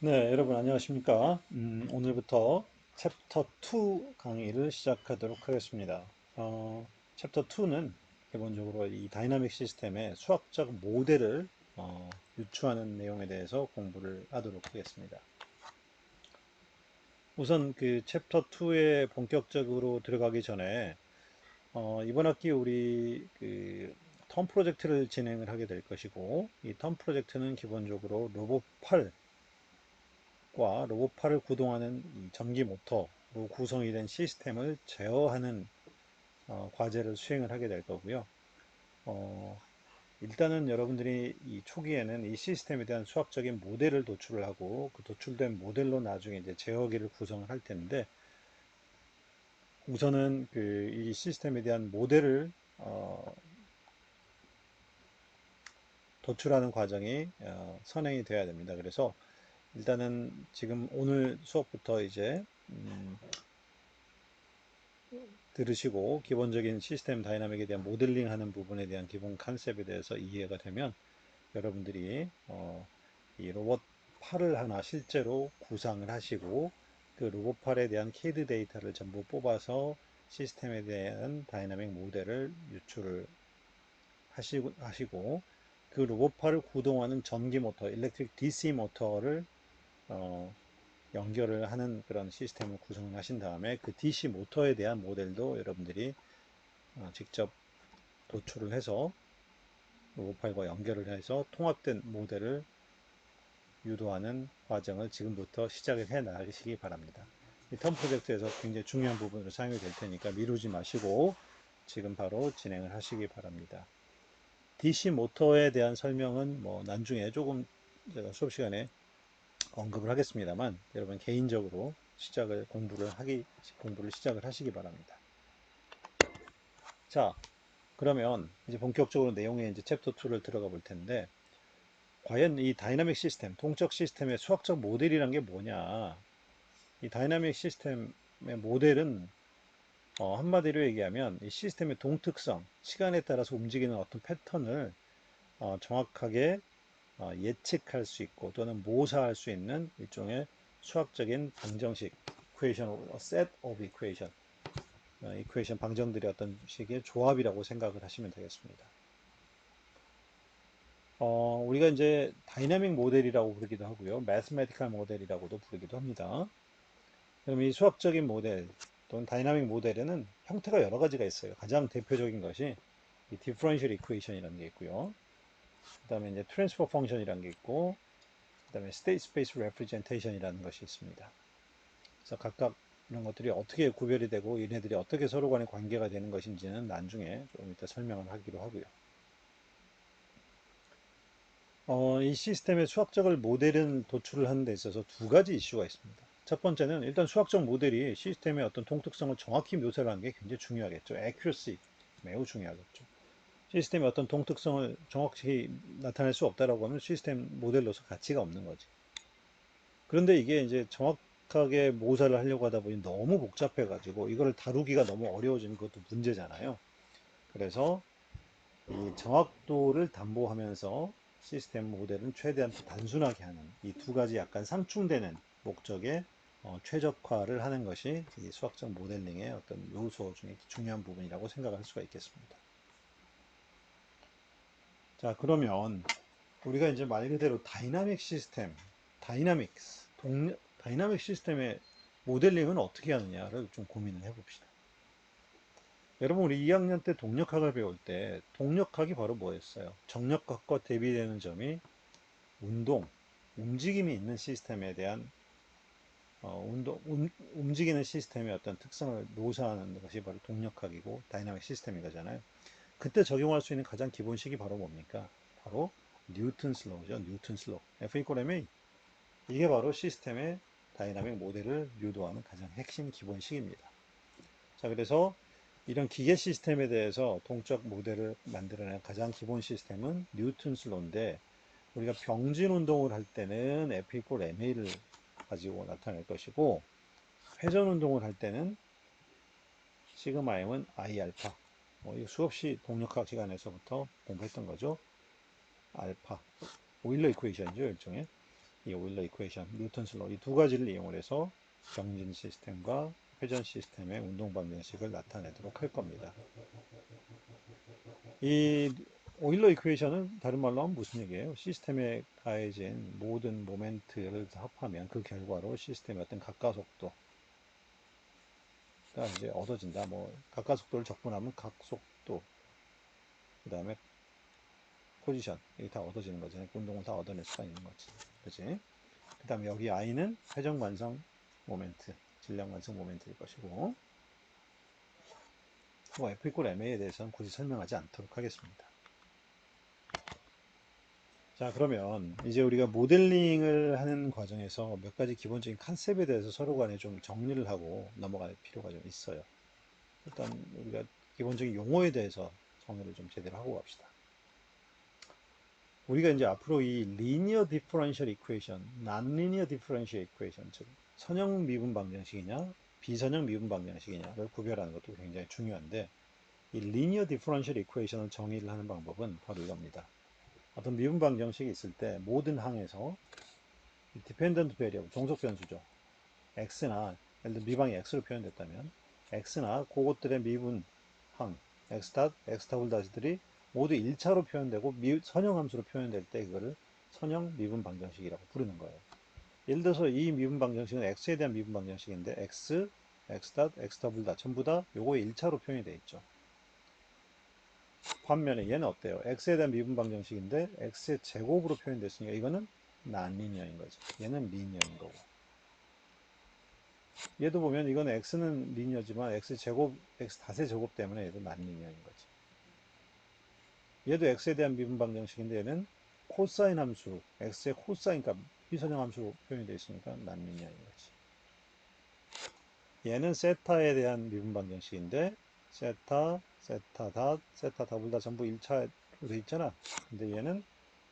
네, 여러분 안녕하십니까? 오늘부터 챕터 2 강의를 시작하도록 하겠습니다. 챕터 2는 기본적으로 이 다이나믹 시스템의 수학적 모델을 유추하는 내용에 대해서 공부를 하도록 하겠습니다. 우선 그 챕터 2에 본격적으로 들어가기 전에 이번 학기 우리 그 텀 프로젝트를 진행을 하게 될 것이고, 이 텀 프로젝트는 기본적으로 로봇 8 과 로봇팔을 구동하는 이 전기 모터로 구성이 된 시스템을 제어하는 과제를 수행을 하게 될 거고요. 어, 일단은 여러분들이 이 초기에는 이 시스템에 대한 수학적인 모델을 도출을 하고 그 도출된 모델로 나중에 이제 제어기를 구성을 할 텐데, 우선은 그 이 시스템에 대한 모델을 도출하는 과정이 선행이 돼야 됩니다. 그래서 일단은 지금 오늘 수업부터 이제 들으시고 기본적인 시스템 다이나믹에 대한 모델링 하는 부분에 대한 기본 컨셉에 대해서 이해가 되면 여러분들이 이 로봇 팔을 하나 실제로 구상을 하시고 그 로봇 팔에 대한 캐드 데이터를 전부 뽑아서 시스템에 대한 다이나믹 모델을 유출을 하시고 그 로봇 팔을 구동하는 전기 모터, 일렉트릭 DC 모터를 어, 연결을 하는 그런 시스템을 구성을 하신 다음에 그 DC 모터에 대한 모델도 여러분들이 직접 도출을 해서 로봇 파일과 연결을 해서 통합된 모델을 유도하는 과정을 지금부터 시작을 해 나가시기 바랍니다. 이 텀 프로젝트에서 굉장히 중요한 부분으로 사용이 될 테니까 미루지 마시고 지금 바로 진행을 하시기 바랍니다. DC 모터에 대한 설명은 뭐 나중에 조금 제가 수업 시간에 언급을 하겠습니다만, 여러분 개인적으로 공부를 시작을 하시기 바랍니다. 자, 그러면 이제 본격적으로 내용의 이제 챕터 2를 들어가 볼 텐데, 과연 이 다이나믹 시스템, 동적 시스템의 수학적 모델이란 게 뭐냐? 이 다이나믹 시스템의 모델은 한마디로 얘기하면 이 시스템의 동특성, 시간에 따라서 움직이는 어떤 패턴을 정확하게 예측할 수 있고 또는 모사할 수 있는 일종의 수학적인 방정식, equation, set of equation, 이퀘이션 방정들의 어떤 식의 조합이라고 생각을 하시면 되겠습니다. 우리가 이제 다이나믹 모델이라고 부르기도 하고요. 매스메티컬 모델이라고도 부르기도 합니다. 그럼 이 수학적인 모델 또는 다이나믹 모델에는 형태가 여러 가지가 있어요. 가장 대표적인 것이 이 디퍼런셜 이퀘이션이라는 게 있고요. 그다음에 이제 트랜스퍼 펑션이라는 게 있고, 그다음에 스테이트 스페이스 레프레젠테이션이라는 것이 있습니다. 그래서 각각 이런 것들이 어떻게 구별이 되고 얘네들이 어떻게 서로 간에 관계가 되는 것인지는 나중에 좀 이따 설명을 하기로 하고요. 이 시스템의 수학적을 모델은 도출을 하는 데 있어서 두 가지 이슈가 있습니다. 첫 번째는 일단 수학적 모델이 시스템의 어떤 통특성을 정확히 묘사를 하는 게 굉장히 중요하겠죠. accuracy, 매우 중요하겠죠. 시스템의 어떤 통특성을 정확히 나타낼 수 없다라고 하면 시스템 모델로서 가치가 없는 거지. 그런데 이게 이제 정확하게 모사를 하려고 하다 보니 너무 복잡해가지고 이거를 다루기가 너무 어려워지는 것도 문제잖아요. 그래서 이 정확도를 담보하면서 시스템 모델은 최대한 단순하게 하는 이 두 가지 약간 상충되는 목적의 최적화를 하는 것이 이 수학적 모델링의 어떤 요소 중에 중요한 부분이라고 생각할 수가 있겠습니다. 자, 그러면 우리가 이제 말 그대로 다이나믹 시스템, 다이나믹 시스템의 모델링은 어떻게 하느냐를 좀 고민을 해봅시다. 여러분, 우리 2학년 때 동력학을 배울 때 동력학이 바로 뭐였어요? 정력학과 대비되는 점이 운동, 움직임이 있는 시스템에 대한 움직이는 시스템의 어떤 특성을 묘사하는 것이 바로 동력학이고 다이나믹 시스템인 거잖아요. 그때 적용할 수 있는 가장 기본식이 바로 뭡니까? 바로 뉴턴스 로우죠. 뉴턴스 로우. F 이퀄 ma. 이게 바로 시스템의 다이나믹 모델을 유도하는 가장 핵심 기본식입니다. 자, 그래서 이런 기계 시스템에 대해서 동적 모델을 만들어낸 가장 기본 시스템은 뉴턴스 로인데, 우리가 병진 운동을 할 때는 F 이퀄 ma를 가지고 나타낼 것이고, 회전 운동을 할 때는 시그마 m은 I 알파. 이 수없이 동력학 시간에서부터 공부했던 거죠. 알파. 오일러 이퀘이션이죠, 일종의. 이 오일러 이퀘이션, 뉴턴스 로 이 두 가지를 이용을 해서 정진 시스템과 회전 시스템의 운동 방정식을 나타내도록 할 겁니다. 이 오일러 이퀘이션은 다른 말로 하면 무슨 얘기예요? 시스템에 가해진 모든 모멘트를 합하면 그 결과로 시스템의 어떤 각가속도가 이제 얻어진다. 뭐 각가속도를 적분하면 각속도, 그 다음에 포지션, 이게 다 얻어지는 거잖아요. 운동을 다 얻어낼 수가 있는 거지. 그지? 그 다음에 여기 I는 회전 관성 모멘트, 질량 관성 모멘트일 것이고, 뭐 F 이퀄 MA에 대해서는 굳이 설명하지 않도록 하겠습니다. 자, 그러면 이제 우리가 모델링을 하는 과정에서 몇 가지 기본적인 컨셉에 대해서 서로 간에 좀 정리를 하고 넘어갈 필요가 좀 있어요. 일단 우리가 기본적인 용어에 대해서 정리를 좀 제대로 하고 갑시다. 우리가 이제 앞으로 이 linear differential equation, non-linear differential equation, 즉 선형 미분 방정식이냐 비선형 미분 방정식이냐를 구별하는 것도 굉장히 중요한데, 이 linear differential equation을 정의를 하는 방법은 바로 이겁니다. 어떤 미분 방정식이 있을 때 모든 항에서 dependent variable, 종속 변수죠. x나, 예를 들어 미방이 x로 표현됐다면 x나 그것들의 미분 항, x 닷, x 더블 닷들이 모두 1차로 표현되고 선형 함수로 표현될 때 이거를 선형 미분 방정식이라고 부르는 거예요. 예를 들어서 이 미분 방정식은 x에 대한 미분 방정식인데 x, x 닷, x 더블 닷 전부 다 요거에 1차로 표현이 되어 있죠. 반면에 얘는 어때요? x에 대한 미분 방정식인데 x의 제곱으로 표현됐으니까 이거는 난리니어인 거죠. 얘는 리니어인 거고. 얘도 보면 이건 x는 리니어지만 x 제곱, x 닷의 제곱 때문에 얘도 난리니어인 거지. 얘도 x에 대한 미분 방정식인데 얘는 코사인 함수, x의 코사인 값, 비선형 함수로 표현이 되어 있으니까 난리니어인 거지. 얘는 세타에 대한 미분 방정식인데 세타, 세타 닷, 세타 더블 닷 전부 1차로 되어 있잖아. 근데 얘는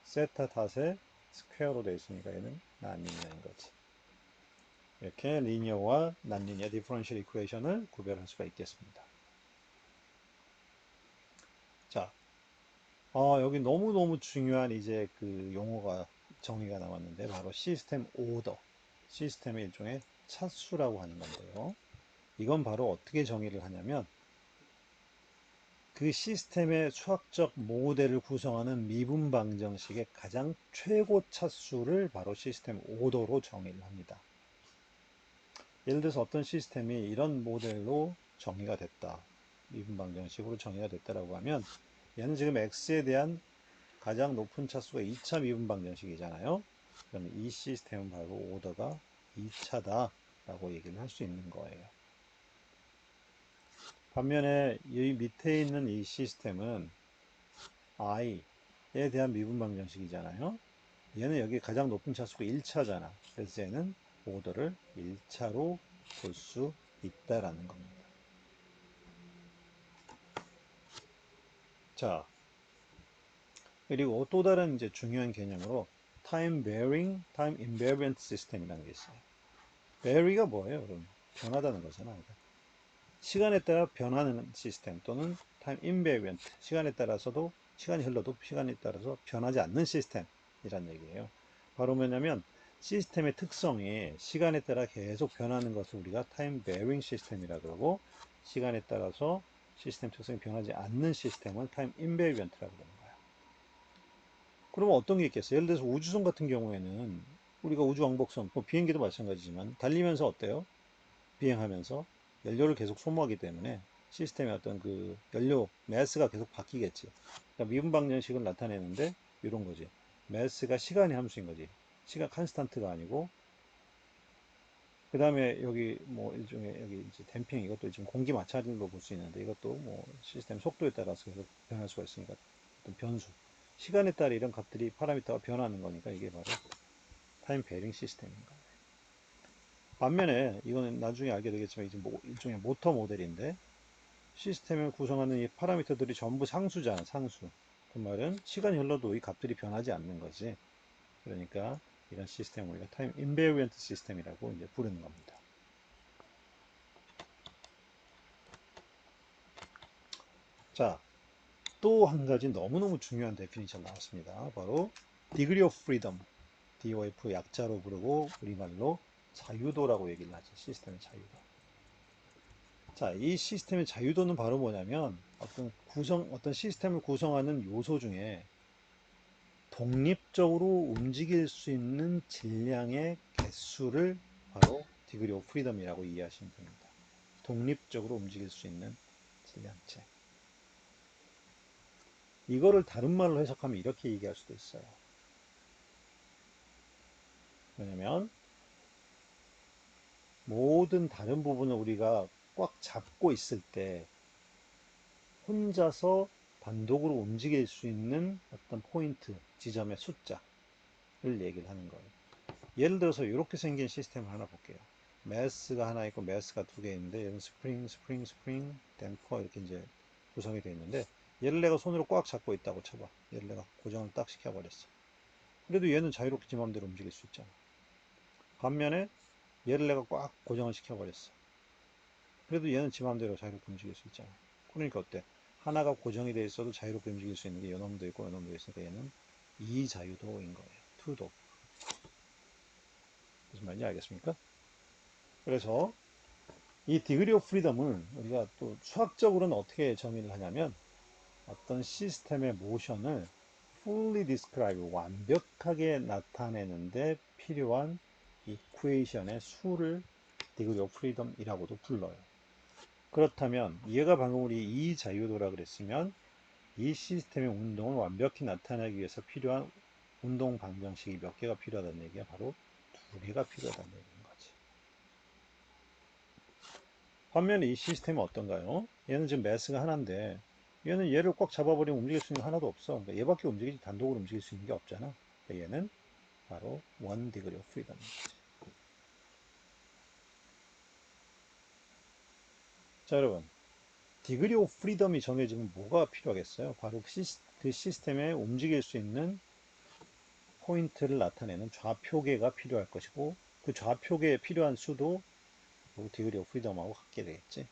세타 닷의 스퀘어로 되어 있으니까 얘는 난리니어인 거지. 이렇게 리니어와 난리니어 디퍼런셜 이퀘이션을 구별할 수가 있겠습니다. 자, 여기 너무너무 중요한 이제 그 용어가 정의가 나왔는데 바로 시스템 오더, 시스템의 일종의 차수라고 하는 건데요. 이건 바로 어떻게 정의를 하냐면 그 시스템의 수학적 모델을 구성하는 미분 방정식의 가장 최고 차수를 바로 시스템 오더로 정의를 합니다. 예를 들어서 어떤 시스템이 이런 모델로 정의가 됐다. 미분 방정식으로 정의가 됐다라고 하면 얘는 지금 x에 대한 가장 높은 차수가 2차 미분 방정식이잖아요. 그럼 이 시스템은 바로 오더가 2차다 라고 얘기를 할 수 있는 거예요. 반면에 이 밑에 있는 이 시스템은 i에 대한 미분 방정식이잖아요. 얘는 여기 가장 높은 차수가 1차잖아. 그래서 얘는 오더를 1차로 볼 수 있다라는 겁니다. 자, 그리고 또 다른 이제 중요한 개념으로 time varying, time invariant system이라는 게 있어요. vary가 뭐예요? 그럼 변하다는 거잖아. 시간에 따라 변하는 시스템 또는 time invariant, 시간에 따라서도 시간이 흘러도 시간에 따라서 변하지 않는 시스템이란 얘기예요. 바로 뭐냐면 시스템의 특성이 시간에 따라 계속 변하는 것을 우리가 time varying 시스템이라 그러고, 시간에 따라서 시스템 특성이 변하지 않는 시스템은 time invariant라고 그러는 거예요. 그러면 어떤 게 있겠어요? 예를 들어서 우주선 같은 경우에는 우리가 우주왕복선, 뭐 비행기도 마찬가지지만 달리면서 어때요? 비행하면서 연료를 계속 소모하기 때문에 시스템의 어떤 그 연료 매스가 계속 바뀌겠지. 그러니까 미분 방정식을 나타내는데 이런 거지. 매스가 시간의 함수인 거지. 시간 컨스탄트가 아니고, 그 다음에 여기 뭐 일종의 여기 이제 댐핑, 이것도 지금 공기 마찰로 볼 수 있는데 이것도 뭐 시스템 속도에 따라서 계속 변할 수가 있으니까 어떤 변수. 시간에 따라 이런 값들이 파라미터가 변하는 거니까 이게 바로 타임 베링 시스템인 거예요. 반면에 이거는 나중에 알게 되겠지만 이제 뭐 일종의 모터 모델인데 시스템을 구성하는 이 파라미터들이 전부 상수잖아, 상수. 그 말은 시간이 흘러도 이 값들이 변하지 않는 거지. 그러니까 이런 시스템을 우리가 타임 인베리언트 시스템이라고 이제 부르는 겁니다. 자, 또 한 가지 너무너무 중요한 데피니션 나왔습니다. 바로 degree of freedom. DOF 약자로 부르고 우리말로 자유도라고 얘기를 하죠. 시스템의 자유도. 자, 이 시스템의 자유도는 바로 뭐냐면 어떤 시스템을 구성하는 요소 중에 독립적으로 움직일 수 있는 질량의 개수를 바로 디그리 오브 프리덤이라고 이해하시면 됩니다. 독립적으로 움직일 수 있는 질량체. 이거를 다른 말로 해석하면 이렇게 얘기할 수도 있어요. 왜냐면 모든 다른 부분을 우리가 꽉 잡고 있을 때 혼자서 단독으로 움직일 수 있는 어떤 포인트, 지점의 숫자를 얘기를 하는 거예요. 예를 들어서 이렇게 생긴 시스템을 하나 볼게요. 매스가 하나 있고 매스가 두 개 있는데 얘는 스프링, 댐퍼 이렇게 이제 구성이 되어 있는데 얘를 내가 손으로 꽉 잡고 있다고 쳐봐. 얘를 내가 고정을 딱 시켜버렸어. 그래도 얘는 자유롭게 지 맘대로 움직일 수 있잖아. 반면에 얘를 내가 꽉 고정을 시켜버렸어. 그래도 얘는 지 맘대로 자유롭게 움직일 수 있잖아. 그러니까 어때? 하나가 고정이 돼 있어도 자유롭게 움직일 수 있는 게 요놈도 있고 요놈도 있으니까 얘는 이자유도인 거예요. 투도. 무슨 말인지 알겠습니까? 그래서 이 디그리 오브 프리덤을 우리가 또 수학적으로는 어떻게 정의를 하냐면 어떤 시스템의 모션을 fully describe, 완벽하게 나타내는데 필요한 이퀘이션의 수를 디그리 오브 프리덤이라고도 불러요. 그렇다면 얘가 방금 우리 이 자유도라 그랬으면 이 시스템의 운동을 완벽히 나타내기 위해서 필요한 운동 방정식이 몇 개가 필요하다는 얘기가 바로 두 개가 필요하다는 얘기인 거지. 반면에 이 시스템은 어떤가요? 얘는 지금 매스가 하나인데 얘는 얘를 꽉 잡아버리면 움직일 수 있는 게 하나도 없어. 그러니까 얘밖에 움직이지 단독으로 움직일 수 있는 게 없잖아. 그러니까 얘는 바로 one degree of freedom. 자, 여러분. 디그리 오브 프리덤이 정해지면 뭐가 필요하겠어요? 바로 그 시스템에 움직일 수 있는 포인트를 나타내는 좌표계가 필요할 것이고 그 좌표계에 필요한 수도 디그리 오브 프리덤하고 같게 되겠지.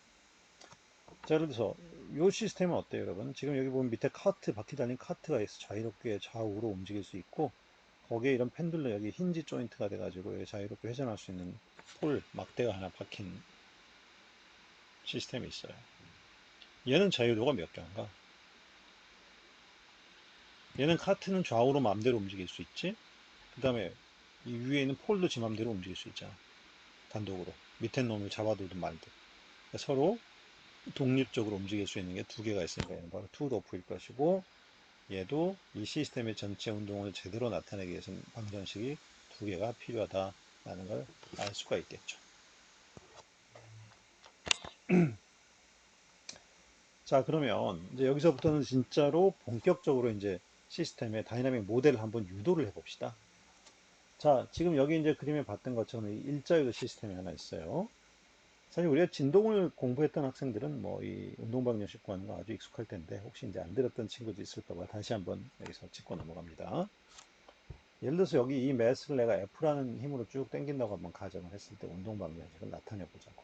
자, 예를 들어서 이 시스템은 어때요, 여러분? 지금 여기 보면 밑에 카트, 바퀴 달린 카트가 있어. 자유롭게 좌우로 움직일 수 있고 거기에 이런 펜들러 여기 힌지 조인트가 돼가지고 자유롭게 회전할 수 있는 폴, 막대가 하나 박힌 시스템이 있어요. 얘는 자유도가 몇 개인가? 얘는 카트는 좌우로 마음대로 움직일 수 있지. 그 다음에 이 위에 있는 폴도 지 맘대로 움직일 수 있잖아. 단독으로. 밑에 놈을 잡아두든 말든. 그러니까 서로 독립적으로 움직일 수 있는 게 두 개가 있으니까 얘는 바로 투도프일 것이고 얘도 이 시스템의 전체 운동을 제대로 나타내기 위해서는 방정식이 두 개가 필요하다라는 걸 알 수가 있겠죠. 자, 그러면 이제 여기서부터는 진짜로 본격적으로 이제 시스템의 다이나믹 모델을 한번 유도를 해봅시다. 자, 지금 여기 이제 그림에 봤던 것처럼 일자유도 시스템이 하나 있어요. 사실 우리가 진동을 공부했던 학생들은 뭐 이 운동방정식 구하는 거 아주 익숙할 텐데 혹시 이제 안 들었던 친구도 있을까봐 다시 한번 여기서 짚고 넘어갑니다. 예를 들어서 여기 이 매스를 내가 F라는 힘으로 쭉 당긴다고 한번 가정을 했을 때 운동방정식을 나타내 보자고.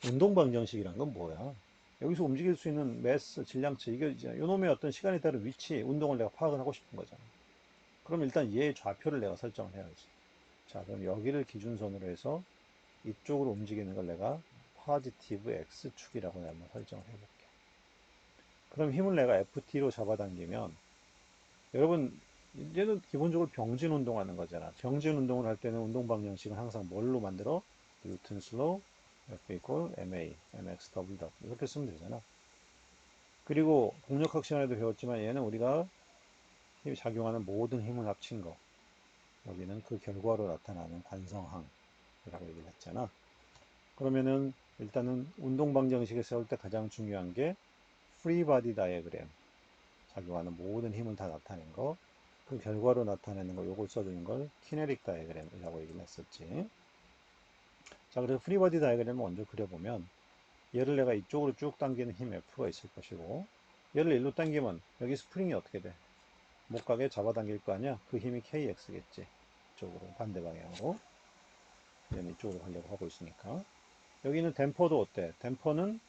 운동방정식이란 건 뭐야? 여기서 움직일 수 있는 매스, 질량체, 이게 이제 요놈의 어떤 시간에 따른 위치, 운동을 내가 파악을 하고 싶은 거잖아. 그럼 일단 얘의 좌표를 내가 설정을 해야지. 자, 그럼 여기를 기준선으로 해서 이쪽으로 움직이는 걸 내가 포지티브 X축이라고 한번 설정을 해볼게. 그럼 힘을 내가 FT로 잡아당기면 여러분 이제는 기본적으로 병진 운동하는 거잖아. 병진 운동을 할 때는 운동 방정식은 항상 뭘로 만들어? 뉴튼 슬로우 F equal MA, MX 더블 더 이렇게 쓰면 되잖아. 그리고 동력학 시간에도 배웠지만 얘는 우리가 힘이 작용하는 모든 힘을 합친 거. 여기는 그 결과로 나타나는 관성항이라고 얘기를 했잖아. 그러면은 일단은 운동 방정식을 세울 때 가장 중요한 게 프리 바디 다이어그램 작용하는 모든 힘은 다 나타낸 거, 그 결과로 나타내는 거, 요걸 써주는 걸 키네릭 다이어그램이라고 얘기를 했었지. 자, 그래서 프리 바디 다이어그램을 먼저 그려보면 얘를 내가 이쪽으로 쭉 당기는 힘 F가 있을 것이고 얘를 일로 당기면 여기 스프링이 어떻게 돼? 못 가게 잡아당길 거 아니야? 그 힘이 KX겠지. 이쪽으로 반대 방향으로 얘는 이쪽으로 가려고 하고 있으니까 여기는 댐퍼도 어때? 댐퍼는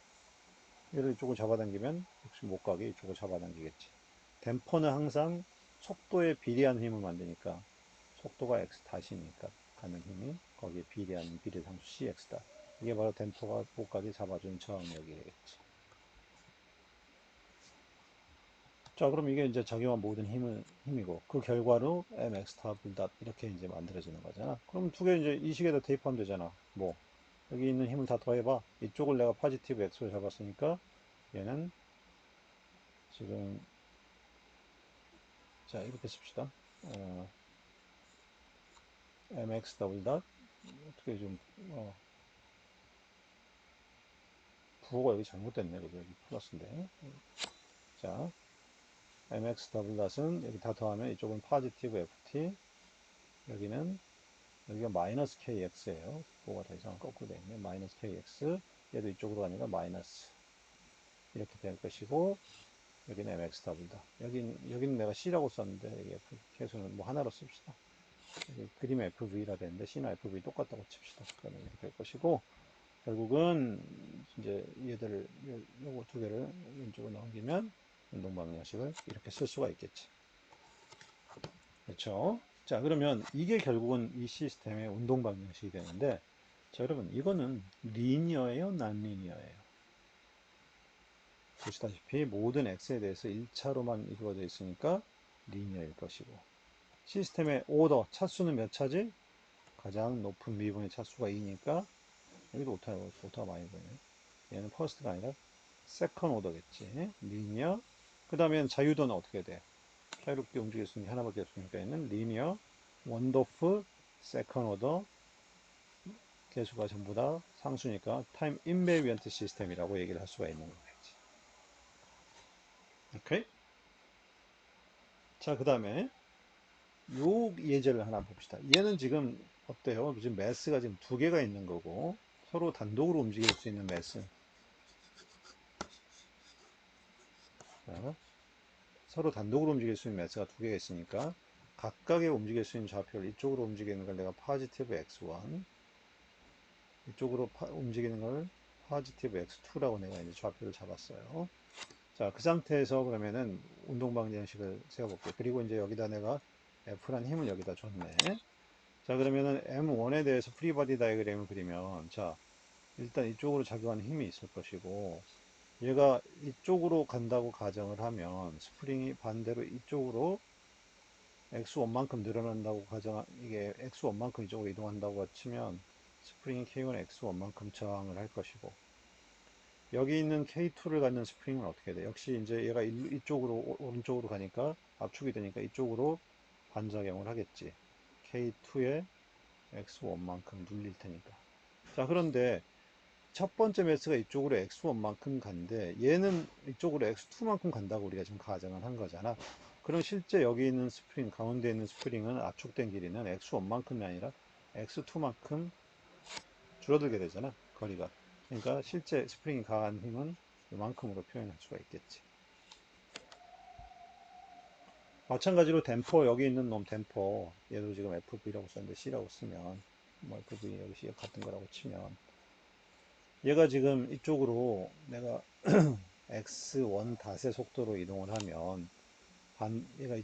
얘를 이쪽으로 잡아당기면 역시 못 가게 이쪽으로 잡아당기겠지. 댐퍼는 항상 속도에 비례한 힘을 만드니까 속도가 x 닷이니까 가는 힘이 거기에 비례하는 비례상수 cx 닷. 이게 바로 댐퍼가 끝까지 잡아준 저항력이 되겠지. 자, 그럼 이게 이제 작용한 모든 힘이고, 그 결과로 mx 더블 닷 이렇게 이제 만들어지는 거잖아. 그럼 두 개 이제 이 식에다 대입하면 되잖아. 뭐, 여기 있는 힘을 다 더해봐. 이쪽을 내가 포지티브 x로 잡았으니까, 얘는 지금, 자, 이렇게 씁시다. mx 더블 닷, 어떻게 좀, 부호가 여기 잘못됐네. 그죠? 여기 플러스인데. 자, mx 더블 닷은 여기 다 더하면 이쪽은 포지티브 ft, 여기는 여기가 마이너스 kx예요. 부호가 더 이상 거꾸로 되어 있네. 마이너스 kx, 얘도 이쪽으로 가니까 마이너스 이렇게 될 것이고, 여기는 mx 더블 닷. 여기는 내가 c라고 썼는데 여기 f 계수는 뭐 하나로 씁시다. 여기 그림 fv라 되는데 c나 fv 똑같다고 칩시다. 그러면 이렇게 될 것이고, 결국은 이제 얘들을 요거 두 개를 왼쪽으로 넘기면 운동 방정식을 이렇게 쓸 수가 있겠지. 그렇죠? 자, 그러면 이게 결국은 이 시스템의 운동 방정식이 되는데, 자, 여러분 이거는 리니어예요, 난 리니어예요? 보시다시피 모든 x에 대해서 1차로만 이루어져 있으니까 리니어일 것이고, 시스템의 오더 차수는 몇 차지? 가장 높은 미분의 차수가 2니까 여기도 오타가 많이 보이네. 얘는 퍼스트가 아니라 세컨 오더겠지. 리니어. 그 다음에 자유도는 어떻게 돼? 자유롭게 움직일 수 있는 게 하나밖에 없으니까 얘는 리니어, 원더풀, 세컨 오더, 개수가 전부 다 상수니까 타임 인베리언트 시스템이라고 얘기를 할 수가 있는 거겠지. 오케이? 자, 그 다음에 요 예제를 하나 봅시다. 얘는 지금 어때요? 지금 매스가 지금 두 개가 있는 거고 서로 단독으로 움직일 수 있는 매스. 자, 서로 단독으로 움직일 수 있는 매스가 두 개가 있으니까 각각의 움직일 수 있는 좌표를 이쪽으로 움직이는 걸 내가 포지티브 x1, 이쪽으로 움직이는 걸 포지티브 x2라고 내가 이제 좌표를 잡았어요. 자, 그 상태에서 그러면은 운동 방정식을 세워볼게요. 그리고 이제 여기다 내가 F란 힘을 여기다 줬네. 자, 그러면은 M1에 대해서 프리바디 다이어그램을 그리면, 자, 일단 이쪽으로 작용하는 힘이 있을 것이고, 얘가 이쪽으로 간다고 가정을 하면, 스프링이 반대로 이쪽으로 X1만큼 늘어난다고 이게 X1만큼 이쪽으로 이동한다고 치면, 스프링이 K1 X1만큼 저항을 할 것이고, 여기 있는 K2를 갖는 스프링은 어떻게 돼? 역시 이제 얘가 이쪽으로, 오른쪽으로 가니까, 압축이 되니까 이쪽으로 반작용을 하겠지. K2에 X1만큼 눌릴 테니까. 자, 그런데 첫 번째 매스가 이쪽으로 X1만큼 간데, 얘는 이쪽으로 X2만큼 간다고 우리가 지금 가정을 한 거잖아. 그럼 실제 여기 있는 스프링, 가운데 있는 스프링은 압축된 길이는 X1만큼이 아니라 X2만큼 줄어들게 되잖아. 거리가. 그러니까 실제 스프링이 가한 힘은 이만큼으로 표현할 수가 있겠지. 마찬가지로 댐퍼, 여기 있는 놈 댐퍼, 얘도 지금 FV라고 썼는데 C라고 쓰면, 뭐 FV 여기 C 같은 거라고 치면, 얘가 지금 이쪽으로 내가 x1 닷의 속도로 이동을 하면, 얘가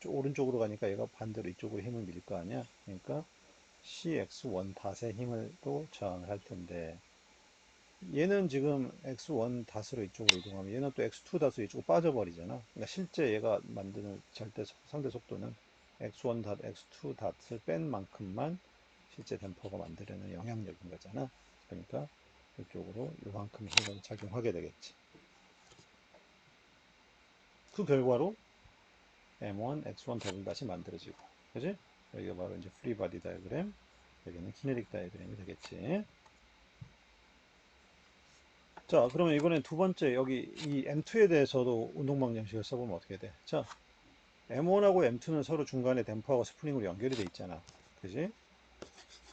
오른쪽으로 가니까 얘가 반대로 이쪽으로 힘을 밀 거 아니야? 그러니까 cx1 닷의 힘을 또 저항을 할 텐데, 얘는 지금 x1 닷으로 이쪽으로 이동하면 얘는 또 x2 닷으로 이쪽으로 빠져버리잖아. 그러니까 실제 얘가 만드는 상대 속도는 x1 닷, x2 닷을 뺀 만큼만 실제 댐퍼가 만들어내는 영향력인 거잖아. 그러니까 이쪽으로 이만큼 힘을 작용하게 되겠지. 그 결과로 M1, X1 더블 닷이 만들어지고, 그지? 여기가 바로 이제 프리 바디 다이어그램, 여기는 키네틱 다이어그램이 되겠지. 자, 그러면 이번엔 두 번째, 여기 이 M2에 대해서도 운동 방정식을 써보면 어떻게 돼? 자, M1하고 M2는 서로 중간에 댐퍼하고 스프링으로 연결이 돼 있잖아. 그지?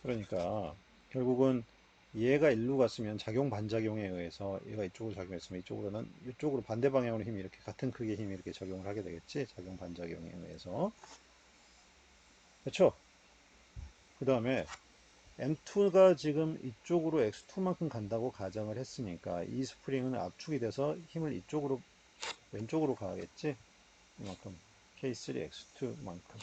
그러니까, 결국은 얘가 일로 갔으면 작용 반작용에 의해서 얘가 이쪽으로 작용했으면 이쪽으로는 이쪽으로 반대 방향으로 힘이 이렇게 같은 크기의 힘이 이렇게 적용을 하게 되겠지. 작용 반작용에 의해서. 그렇죠? 그 다음에 M2가 지금 이쪽으로 X2만큼 간다고 가정을 했으니까 이 스프링은 압축이 돼서 힘을 이쪽으로 왼쪽으로 가겠지. 이만큼 K3 X2만큼.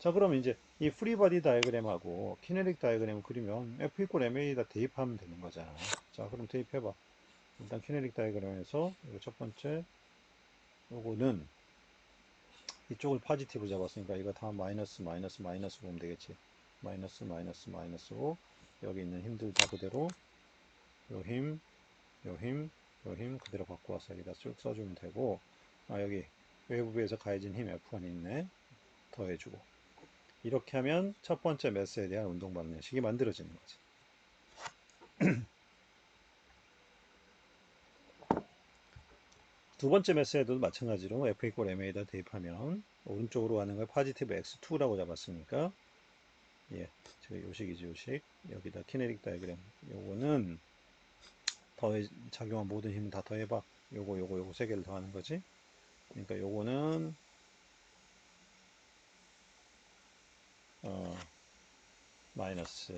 자, 그러면 이제 이 프리바디 다이어그램하고 키네틱 다이어그램을 그리면 F 이퀄 MA에다 대입하면 되는 거잖아. 자, 그럼 대입해봐. 일단 키네틱 다이어그램에서 이거 첫 번째, 요거는 이쪽을 포지티브 잡았으니까 이거 다 마이너스 마이너스 마이너스 보면 되겠지. 마이너스 마이너스 마이너스고 여기 있는 힘들 다 그대로 요 힘, 요 힘, 요 힘 그대로 갖고 와서 여기다 쭉 써주면 되고, 아 여기 외부에서 가해진 힘 F1이 있네. 더해주고 이렇게 하면 첫 번째 매스에 대한 운동 방정식이 만들어지는 거지. 두 번째 매스에도 마찬가지로 F 이퀄 MA에다 대입하면 오른쪽으로 가는 걸 포지티브 X2라고 잡았으니까, 예, 저 요식이지 요식. 여기다 키네틱 다이그램 요거는 더해 작용한 모든 힘을 다 더해봐. 요거 세 개를 더하는 거지. 그러니까 요거는 마이너스,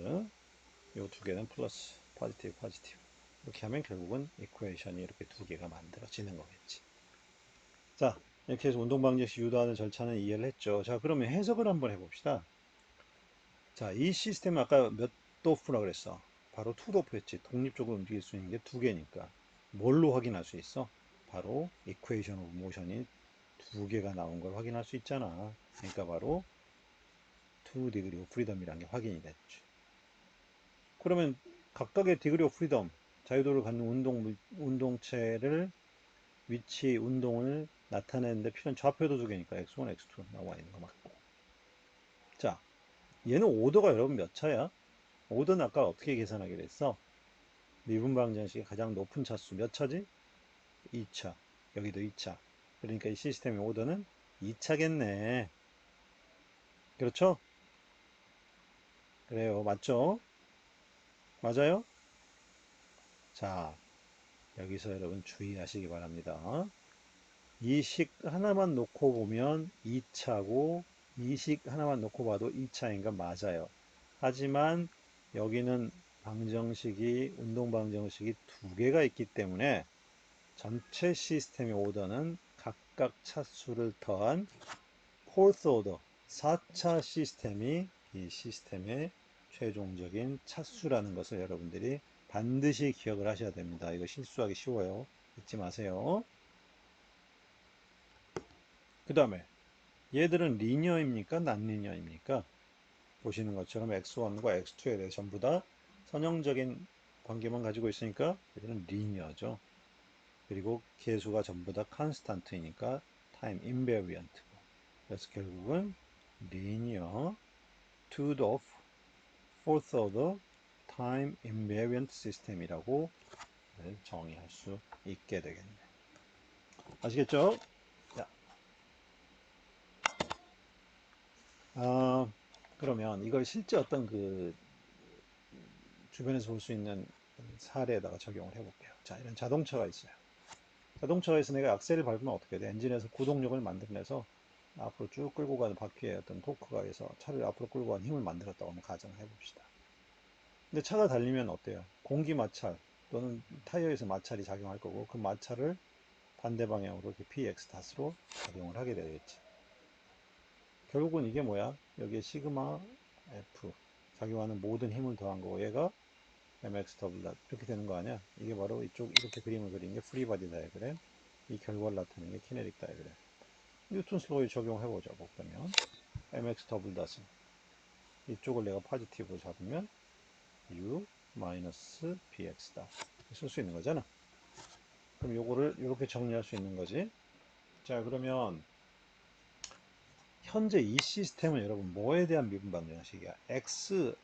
요 두 개는 플러스, 포지티브 포지티브. 이렇게 하면 결국은 이퀘이션이 이렇게 두 개가 만들어지는 거겠지. 자, 이렇게 해서 운동 방정식 유도하는 절차는 이해를 했죠. 자, 그러면 해석을 한번 해봅시다. 자, 이 시스템 아까 몇 도프라 그랬어? 바로 투 도프였지. 독립적으로 움직일 수 있는 게 두 개니까. 뭘로 확인할 수 있어? 바로 이퀘이션 오브 모션이 두 개가 나온 걸 확인할 수 있잖아. 그러니까 바로 2 degree of freedom이라는 게 확인이 됐지. 그러면 각각의 degree of freedom, 자유도를 갖는 운동체를 위치, 운동을 나타내는데 필요한 좌표도 두 개니까 x1, x2 나와 있는 거 맞고. 자, 얘는 오더가 여러분 몇 차야? 오더는 아까 어떻게 계산하기로 했어? 미분 방정식의 가장 높은 차수 몇 차지? 2차. 여기도 2차. 그러니까 이 시스템의 오더는 2차겠네. 그렇죠? 그래요. 맞죠? 맞아요? 자, 여기서 여러분 주의하시기 바랍니다. 이 식 하나만 놓고 보면 2차고, 이 식 하나만 놓고 봐도 2차인 건 맞아요. 하지만 여기는 방정식이, 운동 방정식이 두 개가 있기 때문에 전체 시스템의 오더는 각각 차수를 더한 포스 오더, 4차 시스템이 이 시스템의 최종적인 차수라는 것을 여러분들이 반드시 기억을 하셔야 됩니다. 이거 실수하기 쉬워요. 잊지 마세요. 그 다음에 얘들은 리니어입니까? 난리니어입니까? 보시는 것처럼 x1과 x2에 대해 전부 다 선형적인 관계만 가지고 있으니까 얘들은 리니어죠. 그리고 계수가 전부 다 컨스탄트이니까 타임 인베리언트고. 그래서 결국은 리니어 to the fourth order time invariant system이라고 정의할 수 있게 되겠네. 아시겠죠? 자, 그러면 이걸 실제 어떤 그 주변에서 볼 수 있는 사례에다가 적용을 해볼게요. 자, 이런 자동차가 있어요. 자동차가 있어 내가 악셀을 밟으면 어떻게 돼? 엔진에서 구동력을 만들어내서 앞으로 쭉 끌고 가는 바퀴에 어떤 토크가 해서 차를 앞으로 끌고 가는 힘을 만들었다고 한번 가정을 해봅시다. 근데 차가 달리면 어때요? 공기 마찰 또는 타이어에서 마찰이 작용할 거고, 그 마찰을 반대 방향으로 이렇게 px 닷으로 작용을 하게 되겠지. 결국은 이게 뭐야? 여기에 시그마 f 작용하는 모든 힘을 더한 거고, 얘가 mx 더블 닷 이렇게 되는 거 아니야? 이게 바로 이쪽 이렇게 그림을 그린 게 프리바디 다이어그램, 이 결과를 나타내는 게 키네틱 다이어그램. 뉴턴스 로에 적용해보자고. 그러면 mx 더블 닷은 이쪽을 내가 포지티브로 잡으면 u 마이너스 bx 다 쓸 수 있는 거잖아. 그럼 요거를 이렇게 정리할 수 있는 거지. 자, 그러면 현재 이 시스템은 여러분 뭐에 대한 미분 방정식이야? x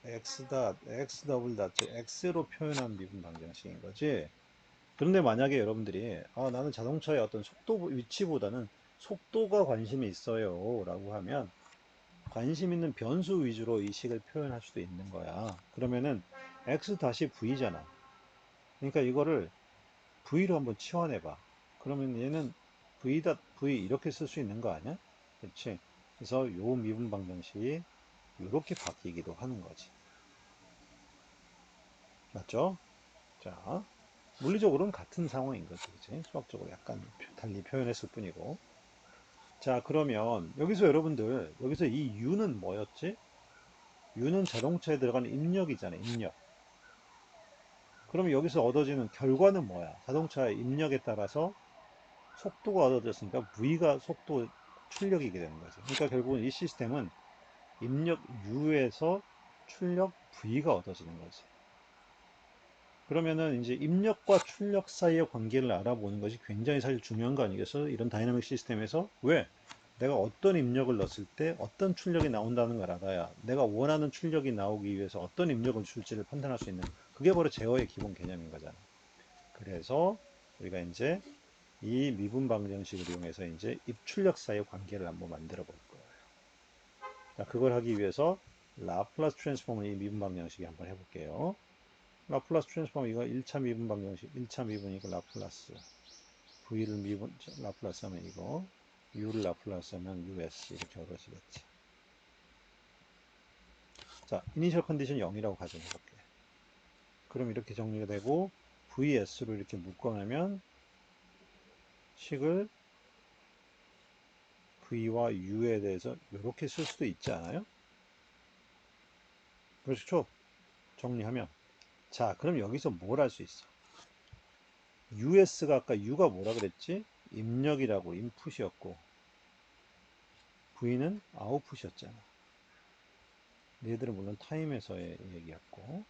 닷, x 더블 닷, x로 표현한 미분 방정식인 거지. 그런데 만약에 여러분들이 나는 자동차의 어떤 속도 위치보다는 속도가 관심이 있어요 라고 하면 관심 있는 변수 위주로 이 식을 표현할 수도 있는 거야. 그러면은 x 다시 v잖아. 그러니까 이거를 v로 한번 치환해 봐. 그러면 얘는 v 이렇게 쓸 수 있는 거 아니야? 그렇지? 그래서 요 미분 방정식이 이렇게 바뀌기도 하는 거지. 맞죠? 자, 물리적으로는 같은 상황인 거지, 그치? 수학적으로 약간 달리 표현했을 뿐이고. 자, 그러면 여기서 여러분들, 여기서 이 U는 뭐였지? U는 자동차에 들어가는 입력이잖아요, 입력. 그럼 여기서 얻어지는 결과는 뭐야? 자동차의 입력에 따라서 속도가 얻어졌으니까 V가 속도 출력이게 되는 거지. 그러니까 결국은 이 시스템은 입력 U에서 출력 V가 얻어지는 거지. 그러면은 이제 입력과 출력 사이의 관계를 알아보는 것이 굉장히 사실 중요한 거 아니겠어? 이런 다이나믹 시스템에서. 왜? 내가 어떤 입력을 넣었을 때 어떤 출력이 나온다는 걸 알아야 내가 원하는 출력이 나오기 위해서 어떤 입력을 줄지를 판단할 수 있는, 그게 바로 제어의 기본 개념인 거잖아. 그래서 우리가 이제 이 미분 방정식을 이용해서 이제 입출력 사이의 관계를 한번 만들어 볼 거예요. 자, 그걸 하기 위해서 라플라스 트랜스폼을 이 미분 방정식에 한번 해볼게요. 라플라스 트랜스폼 이거 1차 미분 방정식, 1차 미분 이거 라플라스, V를 미분 라플라스 하면 이거, U를 라플라스 하면 US 이렇게 얻어지겠지. 자, 이니셜 컨디션 0이라고 가정해 볼게. 그럼 이렇게 정리가 되고 VS로 이렇게 묶어내면 식을 V와 U에 대해서 이렇게 쓸 수도 있지 않아요? 그렇죠? 정리하면. 자, 그럼 여기서 뭘 할 수 있어? US가 아까 U가 뭐라 그랬지? 입력이라고 인풋이었고 V는 아웃풋이었잖아. 얘들은 물론 타임에서의 얘기였고,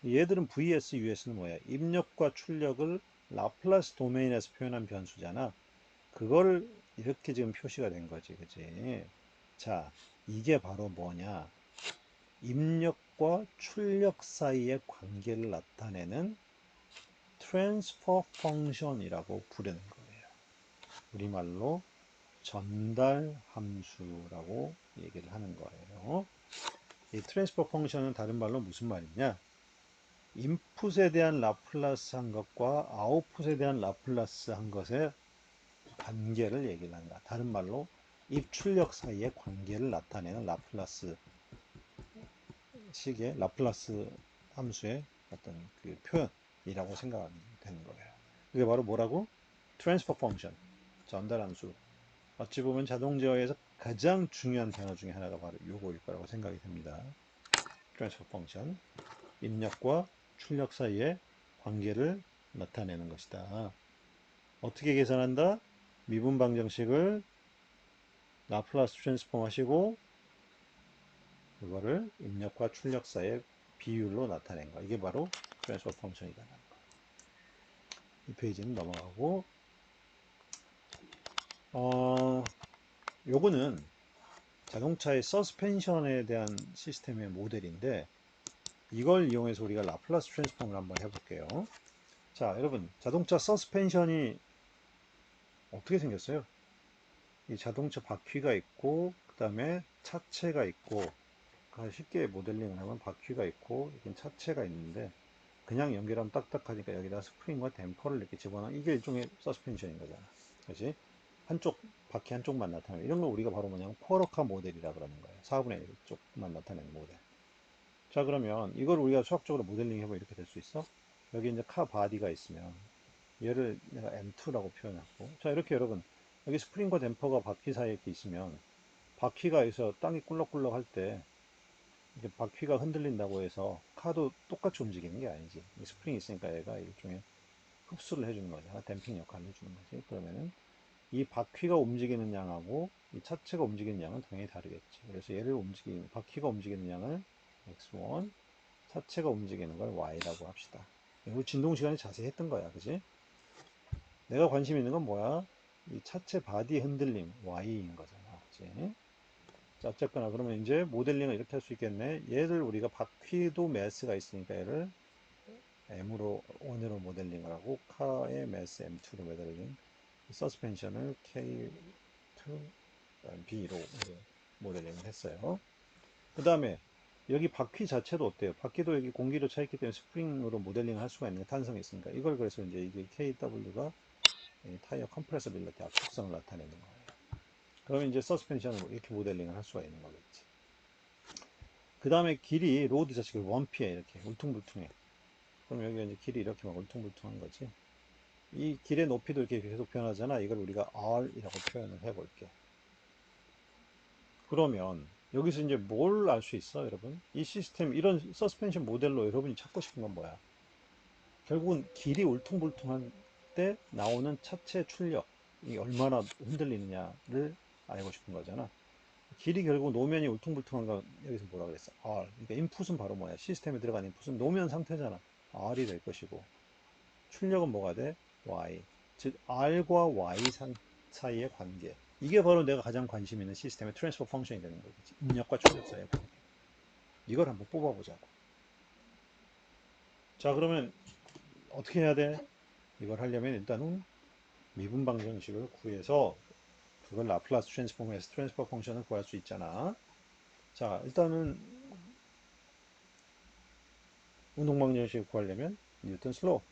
얘들은 VS, US는 뭐야? 입력과 출력을 라플라스 도메인에서 표현한 변수잖아. 그걸 이렇게 지금 표시가 된 거지, 그지? 자, 이게 바로 뭐냐? 입력과 출력 사이의 관계를 나타내는 트랜스퍼 펑션이라고 부르는 거예요. 우리말로 전달 함수라고 얘기를 하는 거예요. 이 트랜스퍼 펑션은 다른 말로 무슨 말이냐? 인풋에 대한 라플라스 한 것과 아웃풋에 대한 라플라스 한 것의 관계를 얘기를 한다. 다른 말로 입출력 사이의 관계를 나타내는 라플라스 식의 라플라스 함수의 어떤 그 표현이라고 생각하면 되는 거예요. 그게 바로 뭐라고? 트랜스퍼 펑션, 전달 함수. 어찌 보면 자동 제어에서 가장 중요한 단어 중에 하나가 바로 요거일 거라고 생각이 됩니다. 트랜스퍼 펑션, 입력과 출력 사이의 관계를 나타내는 것이다. 어떻게 계산한다? 미분 방정식을 라플라스 트랜스폼 하시고 그거를 입력과 출력 사이의 비율로 나타낸 거. 이게 바로 트랜스퍼 펑션이다. 이 페이지는 넘어가고, 요거는 자동차의 서스펜션에 대한 시스템의 모델인데 이걸 이용해서 우리가 라플라스 트랜스폼을 한번 해볼게요. 자, 여러분, 자동차 서스펜션이 어떻게 생겼어요? 이 자동차 바퀴가 있고, 그 다음에 차체가 있고, 쉽게 모델링을 하면 바퀴가 있고, 이건 차체가 있는데, 그냥 연결하면 딱딱하니까 여기다 스프링과 댐퍼를 이렇게 집어넣으면 이게 일종의 서스펜션인 거잖아. 그렇지? 한쪽, 바퀴 한쪽만 나타내는, 이런 걸 우리가 바로 뭐냐면 포어카 모델이라 그러는 거예요. 4분의 1 쪽만 나타내는 모델. 자, 그러면 이걸 우리가 수학적으로 모델링 해보면 이렇게 될 수 있어. 여기 이제 카 바디가 있으면, 얘를 내가 M2라고 표현하고, 자, 이렇게 여러분, 여기 스프링과 댐퍼가 바퀴 사이에 이렇게 있으면, 바퀴가 여기서 땅이 꿀럭꿀럭 할 때, 이제 바퀴가 흔들린다고 해서 카도 똑같이 움직이는 게 아니지. 이 스프링이 있으니까 얘가 일종의 흡수를 해주는 거잖아. 댐핑 역할을 해주는 거지. 그러면은 이 바퀴가 움직이는 양하고 이 차체가 움직이는 양은 당연히 다르겠지. 그래서 얘를 움직이는, 바퀴가 움직이는 양을 x1, 차체가 움직이는 걸 y라고 합시다. 이거 진동 시간에 자세히 했던 거야. 그지? 내가 관심 있는 건 뭐야? 이 차체 바디 흔들림, y인 거잖아. 그지? 자, 어쨌거나 그러면 이제 모델링을 이렇게 할 수 있겠네. 얘를 우리가 바퀴도 매스가 있으니까 얘를 M으로 원으로 모델링을 하고 카의 매스 M2로 모델링, 서스펜션을 K2 B로 모델링을 했어요. 그 다음에 여기 바퀴 자체도 어때요? 바퀴도 여기 공기로 차 있기 때문에 스프링으로 모델링을 할 수가 있는 탄성이 있으니까 이걸 그래서 이제 이게 KW가 타이어 컴프레서빌리티 압축성을 나타내는 거예요. 그러면 이제 서스펜션으로 이렇게 모델링을 할 수가 있는 거겠지. 그 다음에 길이 로드 자체가 원피해 이렇게 울퉁불퉁해. 그럼 여기 이제 길이 이렇게 막 울퉁불퉁한 거지. 이 길의 높이도 이렇게 계속 변하잖아. 이걸 우리가 R이라고 표현을 해볼게. 그러면 여기서 이제 뭘 알 수 있어, 여러분? 이 시스템, 이런 서스펜션 모델로 여러분이 찾고 싶은 건 뭐야? 결국은 길이 울퉁불퉁한 때 나오는 차체 출력이 얼마나 흔들리느냐를 알고 싶은 거잖아. 길이 결국 노면이 울퉁불퉁한 거 여기서 뭐라 그랬어? R. 그러니까 인풋은 바로 뭐야? 시스템에 들어간 인풋은 노면 상태잖아. R이 될 것이고 출력은 뭐가 돼? Y. 즉 R과 Y 사이의 관계. 이게 바로 내가 가장 관심 있는 시스템의 트랜스퍼 펑션이 되는 거겠지. 입력과 출력 사이의 관계. 이걸 한번 뽑아보자고. 자, 그러면 어떻게 해야 돼? 이걸 하려면 일단은 미분 방정식을 구해서 그걸 라플라스 트랜스폼에서 트랜스퍼 펑션을 구할 수 있잖아. 자, 일단은 운동 방정식을 구하려면 뉴턴 슬로